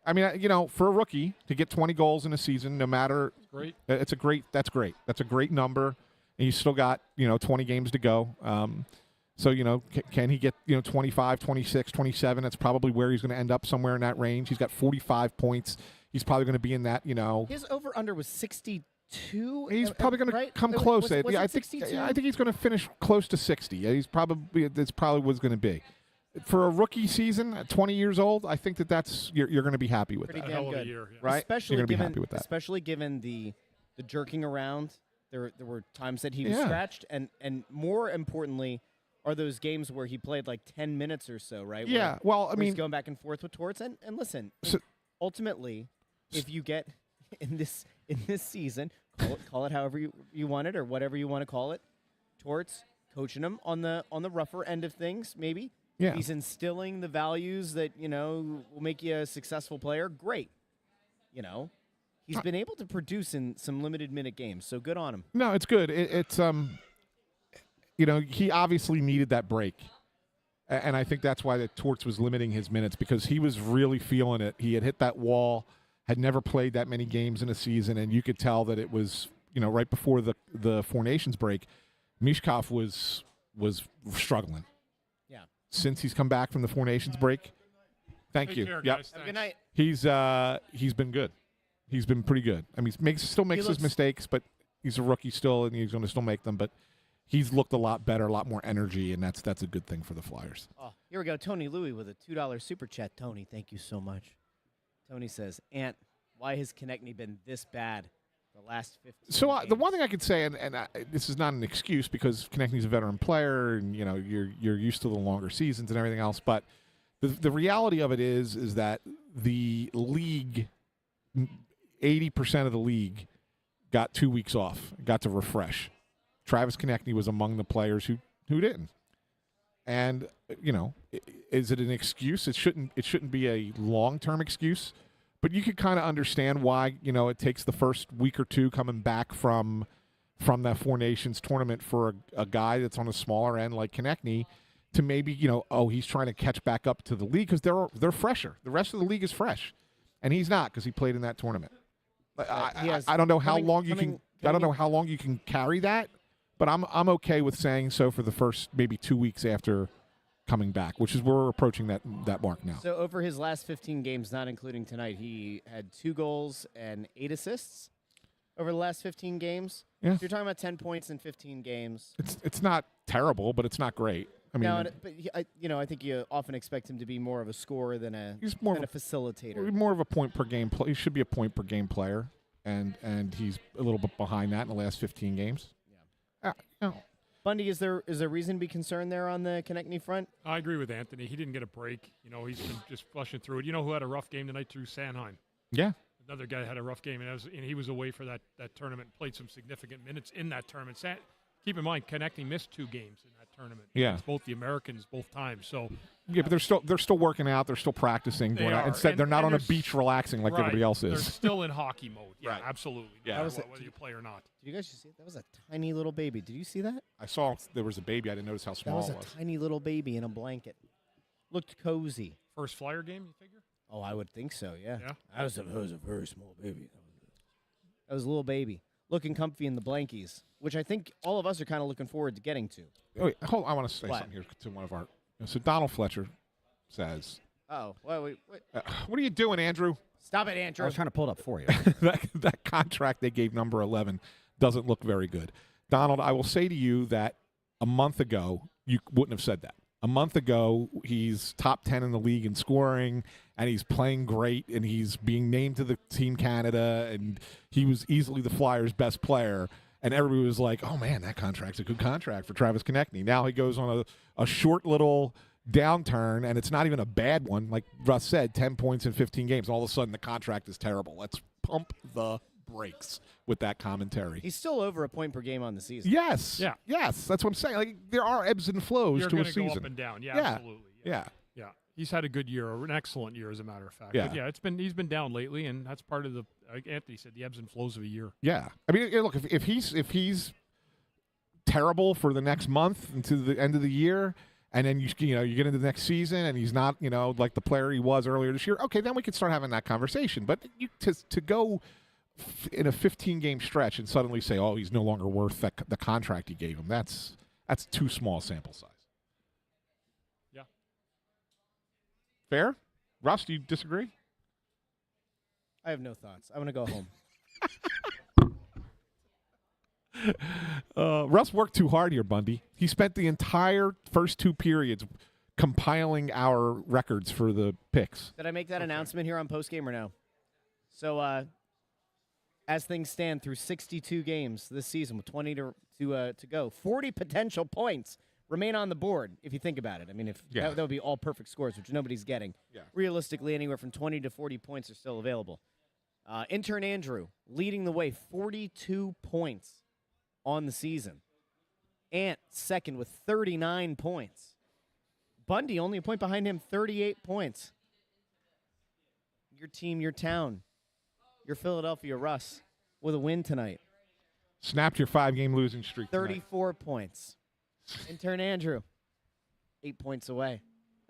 I mean, you know, for a rookie to get 20 goals in a season, no matter, Great. That's great. That's a great number, and you still got 20 games to go. So can he get 25, 26, 27? That's probably where he's going to end up, somewhere in that range. He's got 45 points. He's probably going to be in that. His over under was 62. He's probably going right? to come Was close. it I 62? think he's going to finish close to 60. That's probably what it's going to be. For a rookie season at 20 years old, I think that's you're going to be happy with Pretty that, damn hell of a good. year, yeah. right? Especially You're going to be given, happy with that. especially given the jerking around. There were times that he was Yeah. scratched, and more importantly, are those games where he played like 10 minutes or so, right? Yeah. Where, Well, I where mean, he's going back and forth with Torts, and listen, So- ultimately, if you get in this season, call it however you want it or whatever you want to call it, Torts coaching him on the rougher end of things, maybe. Yeah. He's instilling the values that, will make you a successful player. Great. He's been able to produce in some limited minute games, so good on him. No, it's good. It's he obviously needed that break. And I think that's why the Torts was limiting his minutes, because he was really feeling it. He had hit that wall, had never played that many games in a season, and you could tell that it was, right before the Four Nations break, Mishkov was struggling. Yeah. Since he's come back from the Four Nations break. Thank Take you. care, Yep. guys. Have a good Thanks. night. He's been good. He's been pretty good. I mean, still makes his looks- mistakes, but He's a rookie still, and he's going to still make them, but he's looked a lot better, a lot more energy, and that's a good thing for the Flyers. Oh, here we go. Tony Louie with a $2 super chat. Tony, thank you so much. Tony says, Ant, why has Konechny been this bad the last 15 So games? the one thing I could say, and this is not an excuse because Konechny's a veteran player, and you're used to the longer seasons and everything else, but the reality of it is that the league, 80% of the league, got 2 weeks off, got to refresh. Travis Konechny was among the players who didn't. And is it an excuse? It shouldn't be a long-term excuse, but you could kind of understand why it takes the first week or two coming back from that Four Nations tournament for a guy that's on the smaller end like Konechny to maybe he's trying to catch back up to the league because they're fresher. The rest of the league is fresh, and he's not because he played in that tournament. I don't know how long you can. I don't know how long you can carry that, but I'm okay with saying so for the first maybe 2 weeks after coming back, which is we're approaching that mark now. So over his last 15 games, not including tonight, he had 2 goals and 8 assists over the last 15 games. Yeah. So you're talking about 10 points in 15 games. It's not terrible, but it's not great. I mean, I think you often expect him to be more of a scorer than a facilitator. More of a point per game player. He should be a point per game player, and he's a little bit behind that in the last 15 games. Yeah. Bundy, is there reason to be concerned there on the Konechny front? I agree with Anthony. He didn't get a break. He's been just flushing through it. You know who had a rough game tonight? Drew Sanheim. Yeah. Another guy had a rough game, and he was away for that tournament. Played some significant minutes in that tournament. Keep in mind, Konechny missed 2 games in that tournament. Yeah, it's both the Americans both times. So yeah, but they're still working out. They're still practicing. Instead, they're not on a beach relaxing like everybody else is. They're still in hockey mode. Yeah, right. Absolutely. Yeah, whether you play or not. Did you guys just see it? That was a tiny little baby. Did you see that? I saw there was a baby. I didn't notice how small it was. That was a tiny little baby in a blanket. Looked cozy. First Flyer game, you figure? Oh, I would think so. Yeah. That was a very small baby. That was a little baby looking comfy in the blankies, which I think all of us are kind of looking forward to getting to. Wait, hold on, I want to say something here to one of our. So Donald Fletcher says. Oh, wait. What are you doing, Andrew? Stop it, Andrew. I was trying to pull it up for you. that contract they gave number 11 doesn't look very good. Donald, I will say to you that a month ago you wouldn't have said that. A month ago, he's top 10 in the league in scoring, and he's playing great, and he's being named to the Team Canada, and he was easily the Flyers' best player. And everybody was like, oh, man, that contract's a good contract for Travis Konechny. Now he goes on a short little downturn, and it's not even a bad one. Like Russ said, 10 points in 15 games. All of a sudden, the contract is terrible. Let's pump the brakes with that commentary. He's still over a point per game on the season. Yes. Yeah. Yes. That's what I'm saying. Like, there are ebbs and flows to a season. Go up and down. Yeah, absolutely. Yeah. He's had a good year, an excellent year, as a matter of fact. Yeah. But he's been down lately, and that's part of like Anthony said, the ebbs and flows of a year. Yeah. I mean, look, if he's terrible for the next month into the end of the year, and then you get into the next season, and he's not like the player he was earlier this year. Okay, then we can start having that conversation. But to go in a 15-game stretch and suddenly say, oh, he's no longer worth the contract you gave him, that's too small sample size. Yeah. Fair? Russ, do you disagree? I have no thoughts. I want to go home. Russ worked too hard here, Bundy. He spent the entire first 2 periods compiling our records for the picks. Did I make that announcement here on Postgame or no? So, as things stand through 62 games this season with 20 to go, 40 potential points remain on the board if you think about it. I mean, that would be all perfect scores, which nobody's getting. Yeah. Realistically, anywhere from 20 to 40 points are still available. Intern Andrew leading the way, 42 points on the season. Ant second with 39 points. Bundy only a point behind him, 38 points. Your team, your town, your Philadelphia Russ with a win tonight. Snapped your 5-game losing streak. 34 points. Intern Andrew, 8 points away.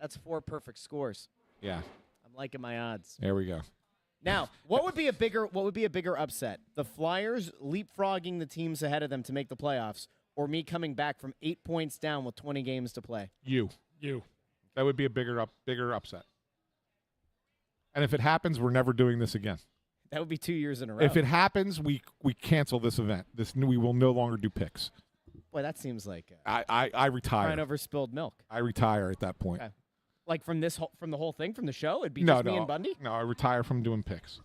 That's 4 perfect scores. Yeah. I'm liking my odds. There we go. Now, what would be a bigger upset? The Flyers leapfrogging the teams ahead of them to make the playoffs, or me coming back from 8 points down with 20 games to play? You. That would be a bigger upset. And if it happens, we're never doing this again. That would be 2 years in a row. If it happens, we cancel this event. We will no longer do picks. Boy, that seems like I retire. crying over spilled milk. I retire at that point. Okay. Like from the whole thing, from the show, it'd be No, just me no, and Bundy. no. I retire from doing picks.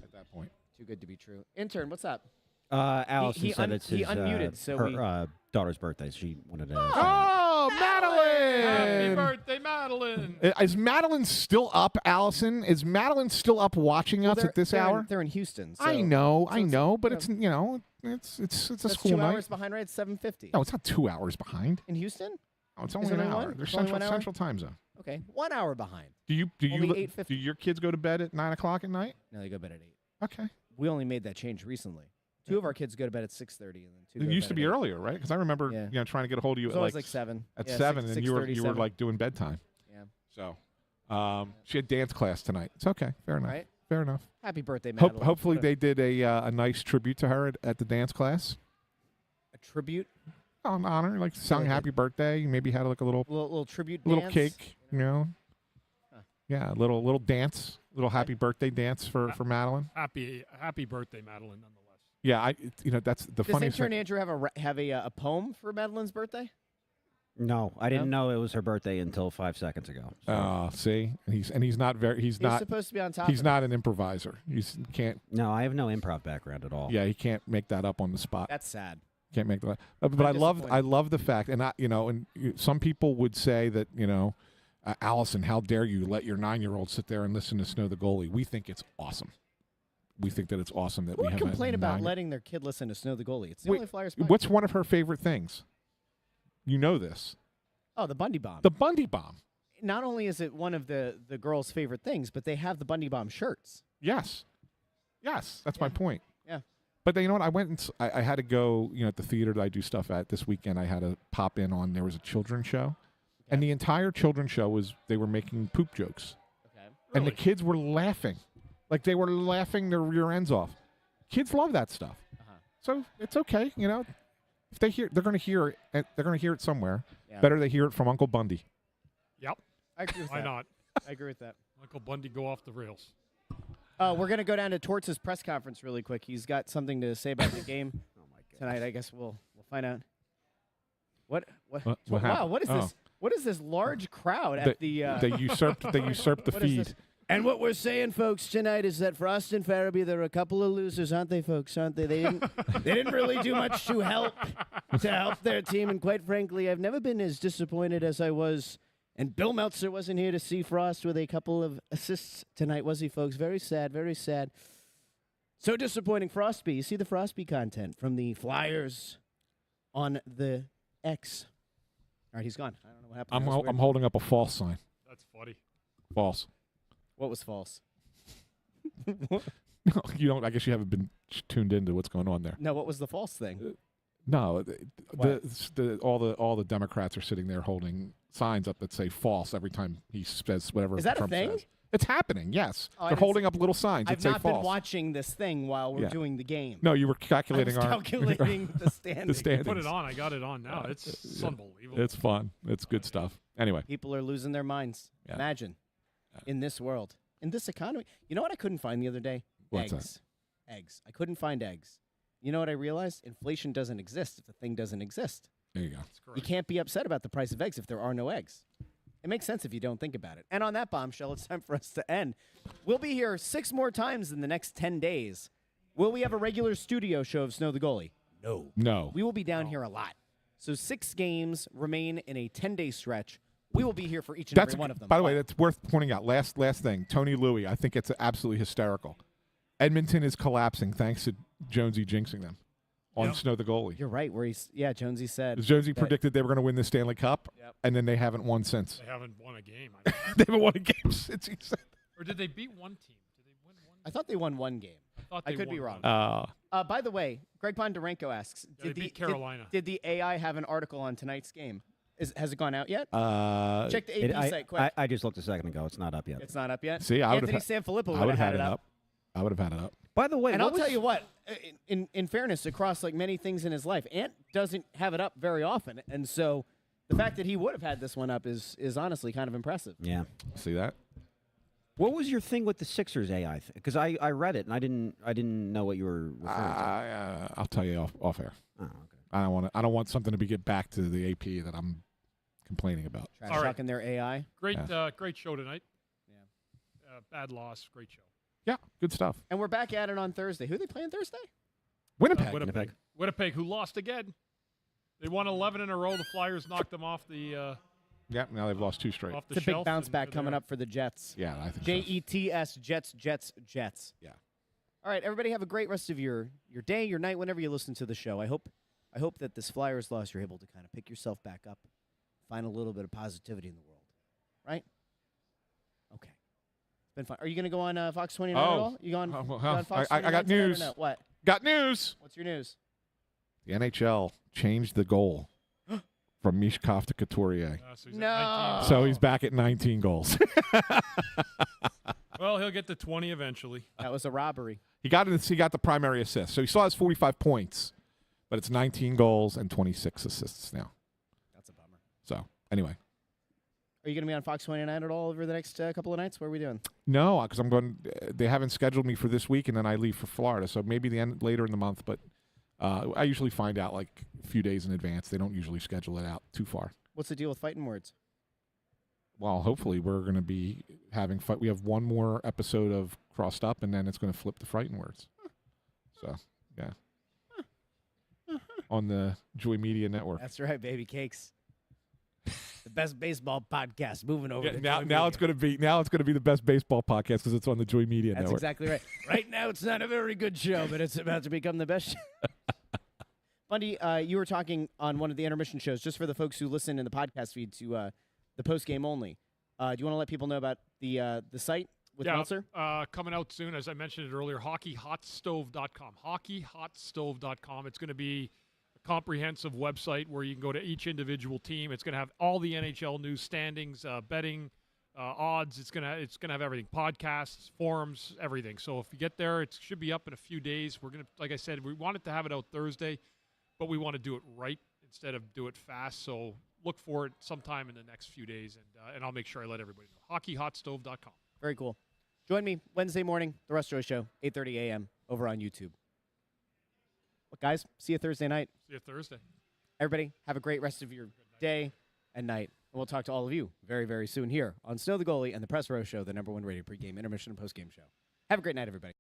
At that point. Too good to be true. Intern, what's up? Allison said it's his unmuted, so her daughter's birthday. She wanted to. Oh, Madeline! Happy birthday, Madeline! Is Madeline still up, Allison? Is Madeline still up watching us at this hour? They're in Houston. So I know, but it's, it's it's a that's school 2 night. hours behind, right? It's 7:50. No, it's not 2 hours behind. In Houston? No, it's only Is it an only hour. one? They're It's only 1 hour? central time zone. Okay, 1 hour behind. Do Only 8:50. your kids go to bed at 9 o'clock at night? No, they go to bed at 8. Okay. We only made that change recently. 2 of our kids go to bed at 6:30, and then 2. It used to be earlier, right? Because I remember, Yeah. trying to get a hold of you It was at always like 7. at Yeah, 7, 6, and you were 6:37. like doing bedtime. Yeah. So, she had dance class tonight. It's okay. Fair enough. Right. Fair enough. Happy birthday, Madeline. Hopefully What they did a nice tribute to her at the dance class. a tribute, On honor, like sung they did. happy birthday. Maybe had like a little tribute, little dance. cake, Huh. Yeah, a little dance, little happy birthday dance for Madeline. Happy birthday, Madeline, nonetheless. Yeah, that's the Does funniest intern thing. Andrew have a poem for Madeline's birthday? No, I didn't know it was her birthday until 5 seconds ago. So. See, he's not very. He's He's not. supposed to be on top. He's of not an improviser. He's can't. No, I have no improv background at all. Yeah, he can't make that up on the spot. That's sad. Can't make that. But I disappointed. love the fact, and some people would say that Allison, how dare you let your 9-year-old sit there and listen to Snow the Goalie? We think it's awesome. We think that it's awesome that Who we would have complain about 9 letting their kid listen to Snow the Goalie? It's the Wait, only Flyers podcast. What's one of her favorite things? You know this. Oh, the Bundy Bomb. The Bundy Bomb. Not only is it one of the girls' favorite things, but they have the Bundy Bomb shirts. Yes. That's my point. Yeah. But you know what? I went and I had to go, at the theater that I do stuff at this weekend. I had to pop in on, there was a children's show. And the entire children's show they were making poop jokes. Okay. And the Really? kids were laughing. Like they were laughing their rear ends off. Kids love that stuff. Uh-huh. So it's okay, If they hear, they're going to hear it. They're going to hear it somewhere. Yeah. Better they hear it from Uncle Bundy. Yep. I agree with Why that. not? I agree with that. Uncle Bundy go off the rails. We're going to go down to Torts' press conference really quick. He's got something to say about the game tonight. I guess we'll find out. What What wow, happened? what is Oh. this? What is this large crowd at the They usurped the What is feed. this? And what we're saying, folks, tonight is that Frost and Farabee, they're a couple of losers, aren't they, folks? Aren't they? They didn't really do much to help their team. And quite frankly, I've never been as disappointed as I was. And Bill Meltzer wasn't here to see Frost with a couple of assists tonight, was he, folks? Very sad, very sad. So disappointing. Frostby, you see the Frostby content from the Flyers on the X. All right, he's gone. I don't know what happened. That was weird. I'm holding up a false sign. That's funny. False. What was false? No, you don't. I guess you haven't been tuned into what's going on there. No, what was the false thing? No, What? all the Democrats are sitting there holding signs up that say false every time he says whatever. Is that a Trump thing? says. It's happening. Yes, Oh, I they're didn't holding up little signs that I've say not false. been watching this thing while we're Yeah. doing the game. No, you were I calculating was our calculating the standings. the standings. Put it on. I got it on now. It's unbelievable. It's fun. It's good stuff. Anyway, People are losing their minds. Yeah. Imagine in this world, in this economy. You know what I couldn't find the other day? What's eggs. Eggs. I couldn't find eggs. You know what I realized? Inflation doesn't exist if the thing doesn't exist. there you go. That's You correct. can't be upset about the price of eggs if there are no eggs. It makes sense if you don't think about it. And on that bombshell, it's time for us to end. We'll be here 6 more times in the next 10 days. Will we have a regular studio show of Snow the Goalie? No. No. We will be down here a lot. So 6 games remain in a 10-day stretch. We will be here for each and every one of them. By the way, that's worth pointing out. Last thing, Tony Louie. I think it's absolutely hysterical. Edmonton is collapsing thanks to Jonesy jinxing them on Yep. Snow the Goalie. You're right. Jonesy said. Jonesy that- predicted they were going to win the Stanley Cup, Yep. and then they haven't won since. They haven't won a game. They haven't won a game since he said. Or did they beat one team? Did they win one? I thought they won 1 game. thought I they could be won wrong. one. By the way, Greg Bondarenko asks, they beat Carolina. Did the AI have an article on tonight's game? Has it gone out yet? Check the It- AP site quick. I just looked a second ago. It's not up yet. It's not up yet. See, I would Anthony have SanFilippo I would would have had it up. I would have had it up. By the way, And I'll what was- tell you what, in fairness, across like many things in his life, Ant doesn't have it up very often, and so the fact that he would have had this one up is honestly kind of impressive. Yeah. See that? What was your thing with the Sixers AI? Because I read it and I didn't know what you were referring to. I'll tell you off air. Oh, okay. I don't want something to get back to the AP that I'm complaining about. Trash All right. talking their AI. Great show tonight. Yeah. Bad loss. Great show. Yeah, good stuff. And we're back at it on Thursday. Who are they playing Thursday? Winnipeg. Winnipeg, who lost again. They won 11 in a row. The Flyers knocked them off the Yeah, now they've lost 2 straight. off the It's a big shelf, bounce and back coming they're- up for the Jets. Yeah, I think Jets, Jets. Yeah. All right, everybody have a great rest of your day, your night, whenever you listen to the show. I hope that this Flyers loss, you're able to kind of pick yourself back up, find a little bit of positivity in the world, right? Okay. It's been fun. Are you going to go on Fox 29 at all? You going on Fox 29 I got tonight or news. no? What? Got news. What's your news? The NHL changed the goal from Mishkov to Couturier. so he's at No. 19. So he's back at 19 goals. Well, he'll get to 20 eventually. That was a robbery. He got the primary assist. So he still has 45 points, but it's 19 goals and 26 assists now. That's a bummer. So anyway. Are you going to be on Fox 29 at all over the next couple of nights? What are we doing? No, because I'm going. They haven't scheduled me for this week, and then I leave for Florida. So maybe later in the month. But I usually find out like a few days in advance. They don't usually schedule it out too far. What's the deal with Fighting Words? Well, hopefully we're going to be having fight. We have one more episode of Crossed Up, and then it's going to flip to Frightened Words. So yeah, on the Joy Media Network. That's right, baby cakes. The best baseball podcast. Moving over. Yeah, to now Joy it's Media. going to be the best baseball podcast because it's on the Joy Media That's Network. exactly right. Right now, it's not a very good show, but it's about to become the best show. Bundy, you were talking on one of the intermission shows, just for the folks who listen in the podcast feed to the postgame only. Do you want to let people know about the site with Meltzer? Coming out soon, as I mentioned it earlier, hockeyhotstove.com. Hockeyhotstove.com. It's going to be a comprehensive website where you can go to each individual team. It's going to have all the NHL news, standings, betting, odds. It's going to have everything, podcasts, forums, everything. So if you get there, it should be up in a few days. We're going to, like I said, we wanted to have it out Thursday, but we want to do it right instead of do it fast. So look for it sometime in the next few days, and I'll make sure I let everybody know. Hockeyhotstove.com. Very cool. Join me Wednesday morning, The Russ Joy Show, 8:30 a.m. over on YouTube. Well, guys, see you Thursday night. See you Thursday. Everybody, have a great rest of your day and night. And we'll talk to all of you very, very soon here on Snow the Goalie and the Press Row Show, the #1 rated pregame, intermission, and postgame show. Have a great night, everybody.